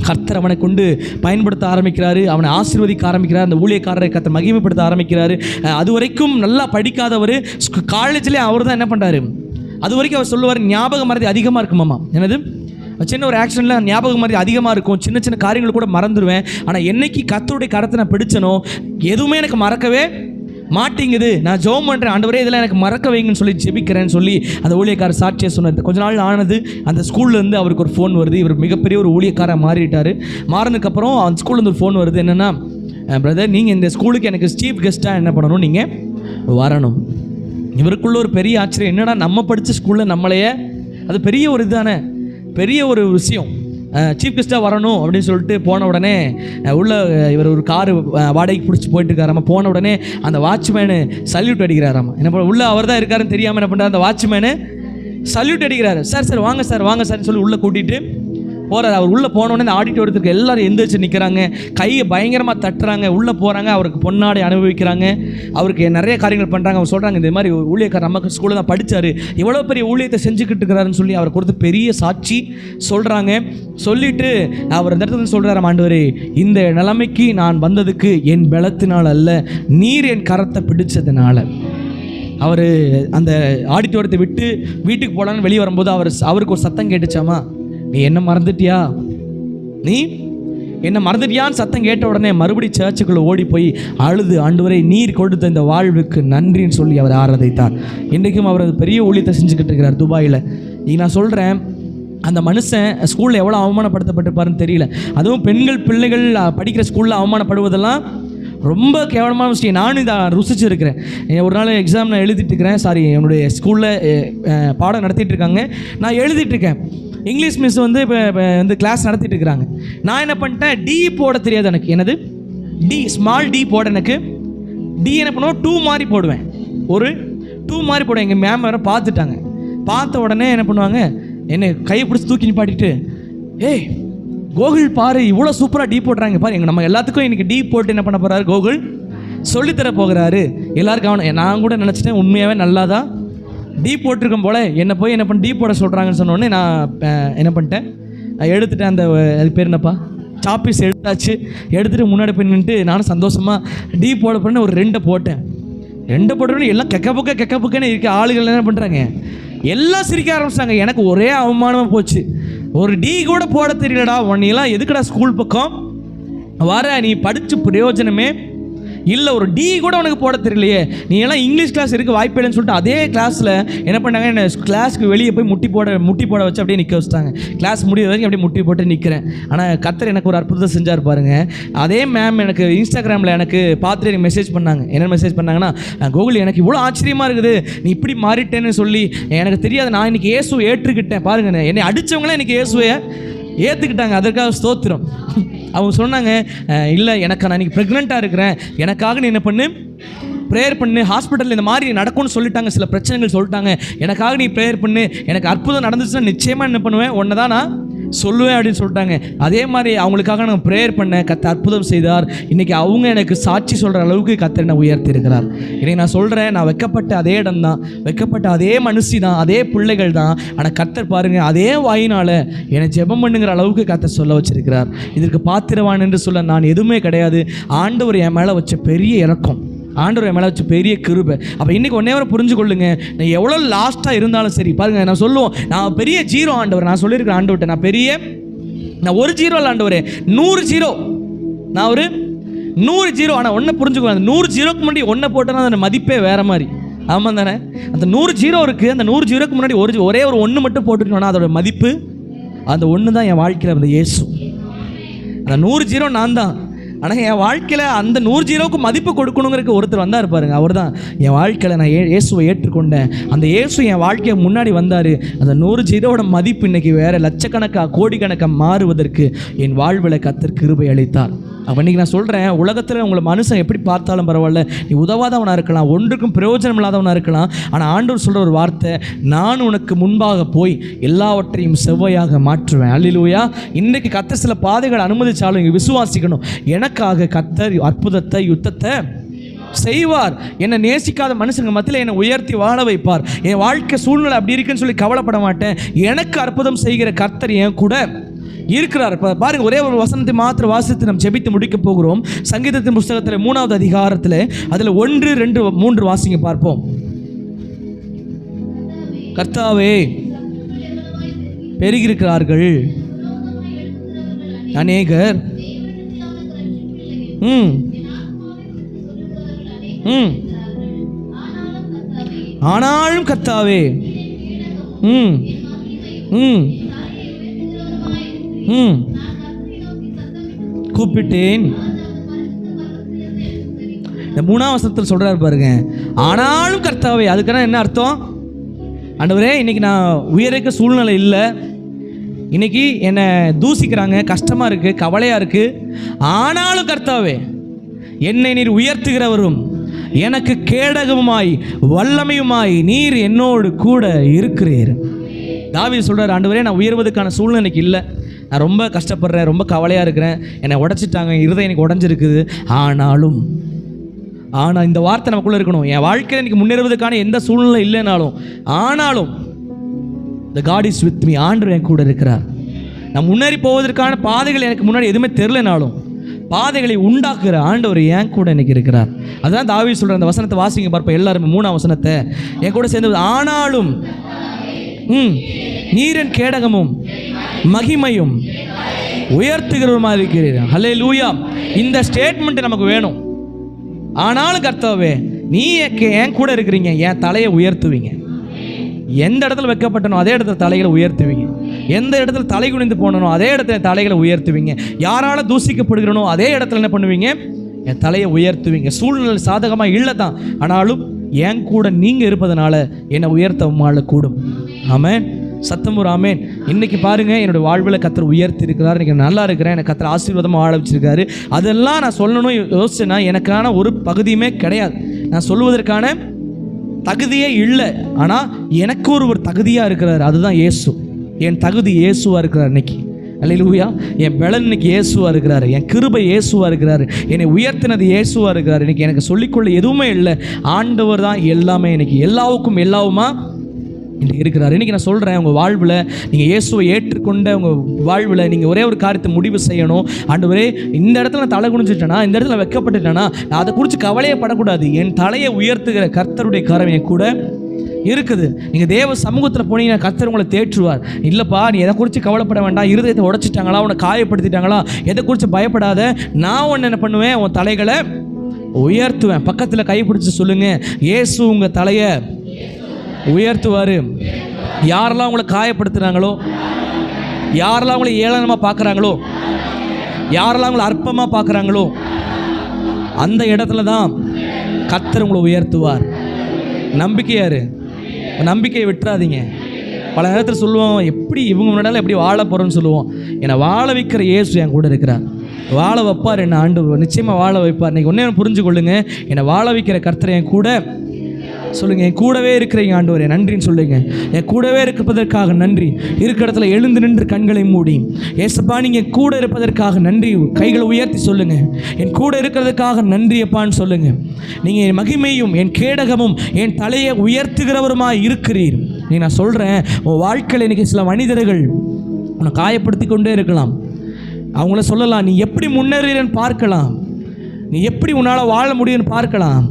கர்த்தர் அவனை கொண்டு பயன்படுத்த ஆரம்பிக்கிறாரு. அவனை ஆசீர்வதிக்க ஆரம்பிக்கிறார். அந்த ஊழியக்காரரை கர்த்தர் மகிமைப்படுத்த ஆரம்பிக்கிறாரு. அது வரைக்கும் நல்லா படிக்காதவர் காலேஜ்லேயே அவர் தான் என்ன பண்ணுறாரு, அது வரைக்கும் அவர் சொல்லுவார், ஞாபக மறதி அதிகமாக இருக்குமாம்மா. என்னது, சின்ன ஒரு ஆக்சிடென்ட்டில் ஞாபக மறதி அதிகமாக இருக்கும், சின்ன காரியங்கள் கூட மறந்துடுவேன். ஆனால் என்னைக்கு கர்த்தருடைய கரத்தை நான் பிடிச்சனோ எதுவுமே எனக்கு மறக்கவே மாட்டிங்குது. நான் ஜெபம் பண்ணுறேன், ஆண்டவரே இதெல்லாம் எனக்கு மறக்க வைங்கன்னு சொல்லி ஜெபிக்கிறேன்னு சொல்லி அந்த ஊழியக்காரர் சாட்சியை சொன்னது. கொஞ்ச நாள் ஆனது, அந்த ஸ்கூல்லேருந்து அவருக்கு ஒரு ஃபோன் வருது. இவர் மிகப்பெரிய ஒரு ஊழியக்காரர் மாறிட்டார். மாறினதுக்கப்புறம் அந்த ஸ்கூல்லேருந்து ஒரு ஃபோன் வருது. என்னென்னா, பிரதர் நீங்கள் இந்த ஸ்கூலுக்கு எனக்கு சீஃப் கெஸ்ட்டாக என்ன பண்ணணும், நீங்கள் வரணும். இவருக்குள்ள ஒரு பெரிய ஆச்சரியம், என்னடா நம்ம படித்த ஸ்கூலில் நம்மளையே, அது பெரிய ஒரு இதுதானே, பெரிய ஒரு விஷயம், சீஃப் கெஸ்ட்டாக வரணும் அப்படின்னு சொல்லிட்டு போன உடனே உள்ள இவர் ஒரு காரு வாடகைக்கு பிடிச்சி போயிட்டுருக்காராம்மா. போன உடனே அந்த வாட்ச்மேனு சல்யூட் அடிக்கிறாராம்மா. என்ன பண்ண, உள்ளே அவர் தான் இருக்காருன்னு தெரியாமல் என்ன பண்ணுறாரு, அந்த வாட்ச்மேனு சல்யூட் அடிக்கிறாரு. சார் வாங்க சார்னு சொல்லி உள்ளே கூட்டிகிட்டு போகிறார். அவர் உள்ளே போனோடனே இந்த ஆடிட்டோரியத்துக்கு எல்லாரும் எந்திரிச்சு நிற்கிறாங்க, கையை பயங்கரமாக தட்டுறாங்க. உள்ளே போகிறாங்க, அவருக்கு பொன்னாடை அனுபவிக்கிறாங்க, அவருக்கு நிறைய காரியங்கள் பண்ணுறாங்க. அவர் சொல்கிறாங்க, இந்த மாதிரி ஊழியக்காரர் நமக்கு ஸ்கூலில் தான் படித்தார், இவ்வளோ பெரிய ஊழியத்தை செஞ்சுக்கிட்டு இருக்கிறாருன்னு சொல்லி அவர் கொடுத்து பெரிய சாட்சி சொல்கிறாங்க. சொல்லிவிட்டு அவர் இந்த இடத்துல சொல்கிறார், ஆண்டவரே இந்த நிலைமைக்கு நான் வந்ததுக்கு என் பலத்தினால் அல்ல, நீர் என் கரத்தை பிடிச்சதுனால. அவர் அந்த ஆடிட்டோரியத்தை விட்டு வீட்டுக்கு போகலான்னு வெளியே வரும்போது அவருக்கு ஒரு சத்தம் கேட்டுச்சாமா, நீ என்ன மறந்துட்டியான்னு சத்தம் கேட்ட உடனே மறுபடியும் சர்ச்சுக்குள்ளே ஓடி போய் அழுது, ஆண்டவரே நீர் கொடுத்த இந்த வாழ்வுக்கு நன்றின்னு சொல்லி அவர் ஆராதித்தார். இன்றைக்கும் அவர் பெரிய ஊழியத்தை செஞ்சுக்கிட்டு இருக்கிறார் துபாயில். இங்கே நான் சொல்கிறேன், அந்த மனுஷன் ஸ்கூலில் எவ்வளோ அவமானப்படுத்தப்பட்டிருப்பாருன்னு தெரியல. அதுவும் பெண்கள் பிள்ளைகள் படிக்கிற ஸ்கூலில் அவமானப்படுவதெல்லாம் ரொம்ப கேவலமான விஷயம். நானும் இதை ருசிச்சுருக்கிறேன். ஒரு நாள் எக்ஸாம் நான் எழுதிட்டு இருக்கிறேன், என்னுடைய ஸ்கூலில் பாடம் நடத்திட்டு இருக்காங்க, நான் எழுதிட்டுருக்கேன். இங்கிலீஷ் மிஸ் வந்து இப்போ வந்து கிளாஸ் நடத்திட்டு இருக்கிறாங்க. நான் என்ன பண்ணிட்டேன், டி போட தெரியாது எனக்கு. என்னது டி, ஸ்மால் டி போட எனக்கு டி என்ன பண்ணுவோம், 2 மாதிரி போடுவேன், ஒரு 2 மாதிரி போடுவேன். எங்கள் மேம் வேறு பார்த்துட்டாங்க. பார்த்த உடனே என்ன பண்ணுவாங்க, என்னை கையை பிடிச்சி தூக்கி நிப்பாட்டிட்டு, ஏய் கோகுல் பாரு இவ்வளோ சூப்பராக டி போடுறாங்க பாரு, நம்ம எல்லாத்துக்கும் இன்றைக்கி டி போட்டு என்ன பண்ண போகிறாரு, கோகுல் சொல்லித்தர போகிறாரு. எல்லாருக்கும் நான் கூட நினச்சிட்டேன், உண்மையாகவே நல்லா தான் டீ போட்டிருக்கும் போல் என்னை போய் என்ன பண்ண டீ போட சொல்கிறாங்கன்னு சொன்னோடனே நான் என்ன பண்ணிட்டேன், எடுத்துட்டேன். அந்த அது பேர் என்னப்பா, சாப்பீஸ் எடுத்தாச்சு. எடுத்துகிட்டு முன்னாடி போய் நின்றுட்டு நானும் சந்தோஷமாக டீ போட போனேன். ஒரு 2 போட்டேன். 2 போட்டோன்னே எல்லாம் கெக்க புக்கன்னு இருக்க ஆளுகள் என்ன பண்ணுறாங்க, எல்லாம் சிரிக்க ஆரம்பிச்சிட்டாங்க. எனக்கு ஒரே அவமானமாக போச்சு. ஒரு டீ கூட போட தெரியலடா, உன்னையெல்லாம் எதுக்குடா ஸ்கூல் பக்கம் வர, நீ படித்து பிரயோஜனமே இல்லை, ஒரு டி கூட உனக்கு போட தெரியலையே, நீ எல்லாம் இங்கிலீஷ் கிளாஸ் இருக்க வாய்ப்பு இல்லைன்னு சொல்லிட்டு அதே கிளாஸில் என்ன பண்ணாங்க, என்ன கிளாஸுக்கு வெளியே போய் முட்டி போட வச்சு அப்படியே நிற்க வச்சுட்டாங்க. கிளாஸ் முடிய வரைக்கும் அப்படியே முட்டி போட்டு நிற்கிறேன். ஆனால் கர்த்தர் எனக்கு ஒரு அற்புதத்தை செஞ்சார் பாருங்க. அதே மேம் எனக்கு இன்ஸ்டாகிராமில் எனக்கு பார்த்துட்டு எனக்கு மெசேஜ் பண்ணாங்க. என்ன மெசேஜ் பண்ணாங்கன்னா, கோகுல் எனக்கு இவ்வளோ ஆச்சரியமாக இருக்குது, நீ இப்படி மாறிட்டேன்னு சொல்லி எனக்கு தெரியாது, நான் இன்றைக்கி இயேசுவை ஏற்றுக்கிட்டேன் பாருங்க, என்னை அடித்தவங்களாம் இன்றைக்கி இயேசுவை ஏற்றுக்கிட்டாங்க, அதற்காக ஸ்தோத்திரம். அவங்க சொன்னாங்க, இல்லை எனக்கு நான் இன்றைக்கி ப்ரெக்னெண்ட்டாக இருக்கிறேன், எனக்காக நீ என்ன பண்ணு, ப்ரேயர் பண்ணு, ஹாஸ்பிட்டலில் இந்த மாதிரி நடக்கும்னு சொல்லிட்டாங்க, சில பிரச்சனைகள் சொல்லிட்டாங்க, எனக்காக நீ ப்ரேயர் பண்ணு, எனக்கு அற்புதம் நடந்துச்சுன்னா நிச்சயமாக என்ன பண்ணுவேன், ஒன்று தான் நான் சொல்லுவேன் அப்படின்னு சொல்லிட்டாங்க. அதே மாதிரி அவங்களுக்காக நான் ப்ரேயர் பண்ணேன், கர்த்தர் அற்புதம் செய்தார். இன்றைக்கி அவங்க எனக்கு சாட்சி சொல்கிற அளவுக்கு கர்த்தர் என்னை உயர்த்தி இருக்கிறார். இன்றைக்கி நான் சொல்கிறேன், நான் வைக்கப்பட்ட அதே இடம் தான், வைக்கப்பட்ட அதே மனுஷி தான், அதே பிள்ளைகள் தான். ஆனால் கர்த்தர் பாருங்கள், அதே வாயினால் என்னை ஜெபம் பண்ணுங்கிற அளவுக்கு கர்த்தர் சொல்ல வச்சிருக்கிறார். இதற்கு பாத்திரவான் என்று சொல்ல நான் எதுவுமே கிடையாது. ஆண்டவர் என் மேலே வச்ச பெரிய இறக்கம், ஆண்டவர் என் மேலே வச்சு பெரிய கிருபை. அப்போ இன்றைக்கி ஒன்றே வரை புரிஞ்சு கொள்ளுங்க, நான் எவ்வளோ லாஸ்ட்டாக இருந்தாலும் சரி பாருங்கள், நான் சொல்லுவோம், நான் பெரிய ஜீரோ ஆண்டவர், நான் சொல்லியிருக்கிறேன் ஆண்டவர்கிட்ட, நான் ஒரு ஜீரோ இல்லை ஆண்டவரே, 100 ஜீரோ, நான் ஒரு 100 ஜீரோ. ஆனால் ஒன்றை புரிஞ்சுக்கோ, அந்த 100 ஜீரோக்கு முன்னாடி ஒன்றை போட்டோன்னா அந்த மதிப்பே வேறு மாதிரி. ஆமாம் தானே, அந்த 100 ஜீரோ இருக்குது, அந்த 100 ஜீரோக்கு முன்னாடி ஒரே ஒரு 1 மட்டும் போட்டுட்டோன்னா அதோட மதிப்பு, அந்த 1 தான் என் வாழ்க்கையில் அந்த இயேசு. அந்த 100 ஜீரோ நான் தான். ஆனால் என் வாழ்க்கையில் அந்த 100 ஜீரோவுக்கு மதிப்பு கொடுக்கணுங்கிறதுக்கு ஒருத்தர் வந்தார் பாருங்க, அவர் தான் என் வாழ்க்கையில் நான் இயேசுவை ஏற்றுக்கொண்டேன். அந்த இயேசு என் வாழ்க்கையை முன்னாடி வந்தார். அந்த 100 ஜீரோவோட மதிப்பு இன்றைக்கி வேறு லட்சக்கணக்காக கோடிக்கணக்காக மாறுவதற்கு என் வாழ்வில் கர்த்தர் கிருபை அளித்தார். அப்போ இன்றைக்கி நான் சொல்கிறேன், உலகத்தில் உங்களை மனுஷன் எப்படி பார்த்தாலும் பரவாயில்ல, நீ உதவாதவனாக இருக்கலாம், ஒன்றுக்கும் பிரயோஜனம் இல்லாதவனாக இருக்கலாம், ஆனால் ஆண்டவர் சொல்கிற ஒரு வார்த்தை, நான் உனக்கு முன்பாக போய் எல்லாவற்றையும் செவ்வையாக மாற்றுவேன். அல்லேலூயா. இன்றைக்கு கர்த்தர் சில பாதைகளை அனுமதிச்சாலும் நீங்கள் விசுவாசிக்கணும், எனக்காக கர்த்தர் அற்புதத்தை யுத்தத்தை செய்வார். என்னை நேசிக்காத மனுஷங்க மத்தியில் என்னை உயர்த்தி வாழ வைப்பார். என் வாழ்க்கை சூழ்நிலை அப்படி இருக்குன்னு சொல்லி கவலைப்பட மாட்டேன். எனக்கு அற்புதம் செய்கிற கர்த்தர் என் கூட இருக்கிறார். இப்போ பாருங்க, ஒரே ஒரு வசனத்தை மாத்திர வாசித்து நம்ம ஜெபித்து முடிக்க போகிறோம். சங்கீதத்தின் புஸ்தகத்தில் 3வது அதிகாரத்தில் அதில் 1, 2, 3 வாசிங்க பார்ப்போம். கர்த்தாவே, பெருகியிருக்கிறார்கள் அநேகர், ஆனாலும் கர்த்தாவே கூப்பிட்டேன். இந்த 3ஆம் வசனத்தில் சொல்றாரு பாருங்க, ஆனாலும் கர்த்தாவே. அதுக்கான என்ன அர்த்தம்? ஆண்டவரே, இன்னைக்கு நான் உயர்க்க சூழ்நிலை இல்லை, இன்னைக்கு என்னை தூசிக்கிறாங்க, கஷ்டமா இருக்கு, கவலையா இருக்கு, ஆனாலும் கர்த்தாவே என்னை நீர் உயர்த்துகிறவரும் எனக்கு கேடகமுமாய் வல்லமையுமாய் நீர் என்னோடு கூட இருக்கிறீர். தாவீது சொல்றார், ஆண்டவரே நான் உயர்வதற்கான சூழ்நிலைக்கு இல்லை, நான் ரொம்ப கஷ்டப்படுறேன், ரொம்ப கவலையாக இருக்கிறேன், என்னை உடைச்சிட்டாங்க, இருதயம் எனக்கு உடஞ்சிருக்குது, ஆனால் இந்த வார்த்தை நமக்குள்ளே இருக்கணும். என் வாழ்க்கையில் எனக்கு முன்னேறுவதற்கான எந்த சூழ்நிலை இல்லைனாலும், ஆனாலும் the God is with me, ஆண்டவர் என் கூட இருக்கிறார். நான் முன்னேறி போவதற்கான பாதைகள் எனக்கு முன்னாடி எதுவுமே தெரிலனாலும் பாதைகளை உண்டாக்குற ஆண்டவர் என் கூட இன்னைக்கு இருக்கிறார். அதுதான் தாவீது சொல்கிற அந்த வசனத்தை வாசிங்க பார்ப்போம் எல்லாருமே. 3ஆம் வசனத்தை என் கூட சேர்ந்து, ஆனாலும் நீரின் கேடகமும் மகிமையும் உயர்த்துகிறவருமா இருக்கிறீர். ஹல்லேலூயா. இந்த ஸ்டேட்மெண்ட் நமக்கு வேணும். ஆனாலும் கர்த்தாவே நீ என் கூட இருக்கிறீங்க, என் தலையை உயர்த்துவீங்க. எந்த இடத்துல வைக்கப்பட்டனோ அதே இடத்துல தலைகளை உயர்த்துவீங்க. எந்த இடத்துல தலை குனிந்து போனனோ அதே இடத்துல தலைகளை உயர்த்துவீங்க. யாரால தூசிக்கப்படுகிறனோ அதே இடத்துல என்ன பண்ணுவீங்க? என் தலையை உயர்த்துவீங்க. சூழ்நிலை சாதகமாக இல்லை தான், ஆனாலும் என் கூட நீங்கள் இருப்பதனால என்னை உயர்த்த உம்மால கூடும். ஆமென். சத்தம் ஒரு ஆமென். இன்னைக்கு பாருங்க, என்னுடைய வாழ்வில் கர்த்தர் உயர்த்தி இருக்கிறார். இன்னைக்கு நல்லா இருக்கிறேன், எனக்கு கர்த்தர் ஆசீர்வாதமாக வாழ வச்சிருக்காரு. அதெல்லாம் நான் சொல்லணும் யோசிச்சேன்னா எனக்கான ஒரு பகுதியுமே கிடையாது, நான் சொல்லுவதற்கான தகுதியே இல்லை. ஆனால் எனக்கு ஒரு தகுதியாக இருக்கிறார், அதுதான் இயேசு. என் தகுதி இயேசுவாக இருக்கிறார் இன்னைக்கு. அல்லேலூயா. என் பலன் இன்னைக்கு இயேசுவாக இருக்கிறாரு, என் கிருபை இயேசுவாக இருக்கிறாரு, என்னை உயர்த்தினது இயேசுவாக இருக்கிறாரு. இன்னைக்கு எனக்கு சொல்லிக்கொள்ள எதுவுமே இல்லை, ஆண்டவர் தான் எல்லாமே. இன்னைக்கு எல்லாவுக்கும் எல்லாவுமா இன்னைக்கு இருக்கிறார். இன்றைக்கி நான் சொல்கிறேன், உங்கள் வாழ்வில் நீங்கள் இயேசுவை ஏற்றுக்கொண்ட உங்கள் வாழ்வில் நீங்கள் ஒரே ஒரு காரியத்தை முடிவு செய்யணும். ஆண்டவரே, இந்த இடத்துல நான் தலை குனிஞ்சிட்டேனா, இந்த இடத்துல வைக்கப்பட்டுட்டேனா, நான் அதை குறித்து கவலையே படக்கூடாது. என் தலையை உயர்த்துகிற கர்த்தருடைய கரம் என் கூட இருக்குது. நீங்கள் தேவ சமூகத்தில் போனீங்கன்னா கர்த்தர் உங்களை தேற்றுவார். இல்லைப்பா, நீ எதை குறித்து கவலைப்பட வேண்டாம், இருதயத்தை உடைச்சிட்டாங்களா, உன்னை காயப்படுத்திட்டாங்களா, எதை குறித்து பயப்படாத, நான் ஒன்று என்ன பண்ணுவேன், உன் தலைகளை உயர்த்துவேன். பக்கத்தில் கைப்பிடிச்சு சொல்லுங்க, இயேசு உங்கள் தலையை உயர்த்துவார். யாரெல்லாம் உங்களை காயப்படுத்துகிறாங்களோ, யாரெல்லாம் உங்களை ஏளனமாக பார்க்குறாங்களோ, யாரெல்லாம் உங்களை அற்பமாக பார்க்குறாங்களோ, அந்த இடத்துல தான் கர்த்தர் உங்களை உயர்த்துவார். நம்பிக்கையாரு, நம்பிக்கையை விட்டுறாதீங்க. பல நேரத்தில் சொல்லுவோம், எப்படி இவங்க முன்னாடி எப்படி வாழ போகிறோன்னு சொல்லுவோம். என்னை வாழ வைக்கிற இயேசு என் கூட இருக்கிறார், வாழ வைப்பார். என்ன ஆண்டவர் நிச்சயமாக வாழ வைப்பார். இன்றைக்கி ஒன்றே புரிஞ்சு கொள்ளுங்க, என்னை வாழ வைக்கிற கர்த்தர் என் கூட சொல்லுங்கள், என் கூடவே இருக்கிறீங்க ஆண்டவரே நன்றின்னு சொல்லுங்க. என் கூடவே இருப்பதற்காக நன்றி. இருக்கிற இடத்துல எழுந்து நின்று கண்களை மூடி, ஏசப்பா நீங்கள் கூட இருப்பதற்காக நன்றி. கைகளை உயர்த்தி சொல்லுங்கள், என் கூட இருக்கிறதுக்காக நன்றி அப்பான்னு சொல்லுங்கள். நீங்கள் என் மகிமையும் என் கேடகமும் என் தலையை உயர்த்துகிறவருமாய் இருக்கிறீர். நீ நான் சொல்கிறேன், உன் வாழ்க்கையில் இன்றைக்கி சில மனிதர்கள் உன்னை காயப்படுத்தி கொண்டே இருக்கலாம். அவங்கள சொல்லலாம், நீ எப்படி முன்னேறன்னு பார்க்கலாம், நீ எப்படி உன்னால் வாழ முடியும்னு பார்க்கலாம்,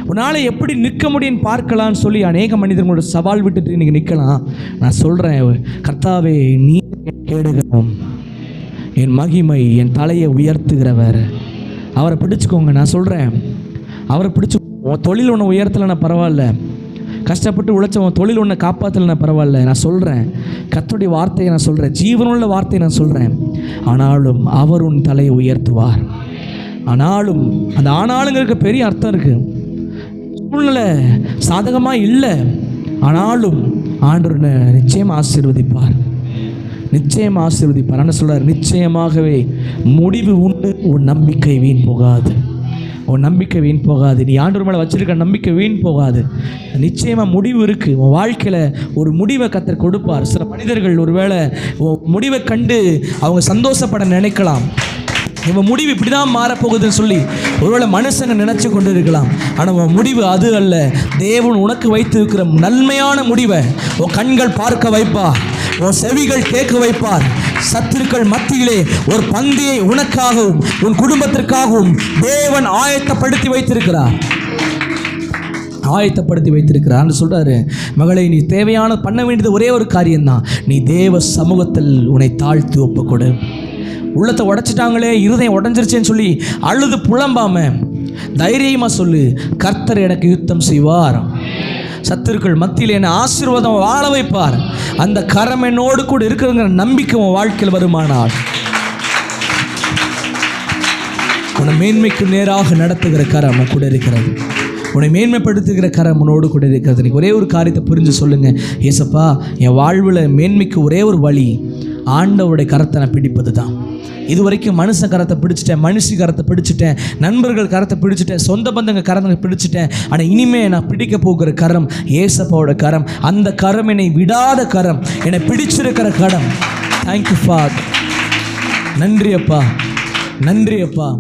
உன்னால் எப்படி நிற்க முடியும்னு பார்க்கலான்னு சொல்லி அநேக மனிதர்களோட சவால் விட்டுட்டு நீங்கள் நிற்கலாம். நான் சொல்கிறேன், கர்த்தாவே நீ கேடுகிறோம், என் மகிமை என் தலையை உயர்த்துகிறவர். அவரை பிடிச்சிக்கோங்க. நான் சொல்கிறேன், அவரை பிடிச்சி. உன் தொழில் ஒன்று உயர்த்தலைன்னா பரவாயில்ல, கஷ்டப்பட்டு உழைச்ச உன் தொழில் ஒன்றை காப்பாற்றலைன்னா பரவாயில்ல. நான் சொல்கிறேன், கர்த்தருடைய வார்த்தையை நான் சொல்கிறேன், ஜீவனுள்ள வார்த்தையை நான் சொல்கிறேன். ஆனாலும் அவர் உன் தலையை உயர்த்துவார். ஆனாலும் அந்த ஆனாலுங்கிறதுக்கு பெரிய அர்த்தம் இருக்குது. சூழ்நிலை சாதகமாக இல்லை, ஆனாலும் ஆண்டவர் நிச்சயம் ஆசீர்வதிப்பார். நிச்சயமாக ஆசீர்வதிப்பார். என்ன சொல்கிறார்? நிச்சயமாகவே முடிவு உண்டு, உன் நம்பிக்கை வீண் போகாது. உன் நம்பிக்கை வீண் போகாது. நீ ஆண்டவர் மேலே வச்சிருக்க நம்பிக்கை வீண் போகாது. நிச்சயமாக முடிவு இருக்குது. உன் வாழ்க்கையில் ஒரு முடிவை கர்த்தர் கொடுப்பார். சில மனிதர்கள் ஒருவேளை முடிவை கண்டு அவங்க சந்தோஷப்பட நினைக்கலாம். இவன் முடிவு இப்படி தான் மாறப்போகுதுன்னு சொல்லி ஒருவேளை மனுஷங்க நினச்சி கொண்டு இருக்கலாம். ஆனால் உன் முடிவு அது அல்ல. தேவன் உனக்கு வைத்திருக்கிற நன்மையான முடிவை உன் கண்கள் பார்க்க வைப்பார், உன் செவிகள் கேட்க வைப்பார். சத்துருக்கள் மத்தியிலே ஒரு பந்தியை உனக்காகவும் உன் குடும்பத்திற்காகவும் தேவன் ஆயத்தப்படுத்தி வைத்திருக்கிறார். சொல்றாரு, மகளை நீ தேவையான பண்ண வேண்டியது ஒரே ஒரு காரியம்தான். நீ தேவ சமூகத்தில் உன்னை தாழ்த்தி ஒப்புக்கொடு. உள்ளத்தை உடைச்சிட்டாங்களே, இருதயம் உடஞ்சிருச்சேன்னு சொல்லி அழுது புலம்பாம தைரியமாக சொல்லு, கர்த்தர் எனக்கு யுத்தம் செய்வார், சத்துருக்கள் மத்தியில் என்னை ஆசீர்வாதம் வாழ வைப்பார், அந்த கரம் என்னோடு கூட இருக்கிறங்கிற நம்பிக்கை உன் வாழ்க்கையில் வருமானால் உன்னை மேன்மைக்கு நேராக நடத்துகிற கரம் கூட இருக்கிறது. உன்னை மேன்மைப்படுத்துகிற கரம் உன்னோடு கூட இருக்கிறது. நீ ஒரே ஒரு காரியத்தை புரிஞ்சு சொல்லுங்கள், ஏசப்பா என் வாழ்வில் மேன்மைக்கு ஒரே ஒரு வழி ஆண்டவருடைய கரத்தை நான் பிடிப்பது தான். இது வரைக்கும் மனுஷன் கரத்தை பிடிச்சிட்டேன், மனுஷி கரத்தை பிடிச்சிட்டேன், நண்பர்கள் கரத்தை பிடிச்சிட்டேன், சொந்த பந்தங்க கரத்தை பிடிச்சிட்டேன். ஆனால் இனிமே நான் பிடிக்க போகிற கரம் ஏசப்பாவோட கரம். அந்த கரம் என்னை விடாத கரம், என்னை பிடிச்சிருக்கிற கரம். Thank you father. நன்றி அப்பா, நன்றி அப்பா.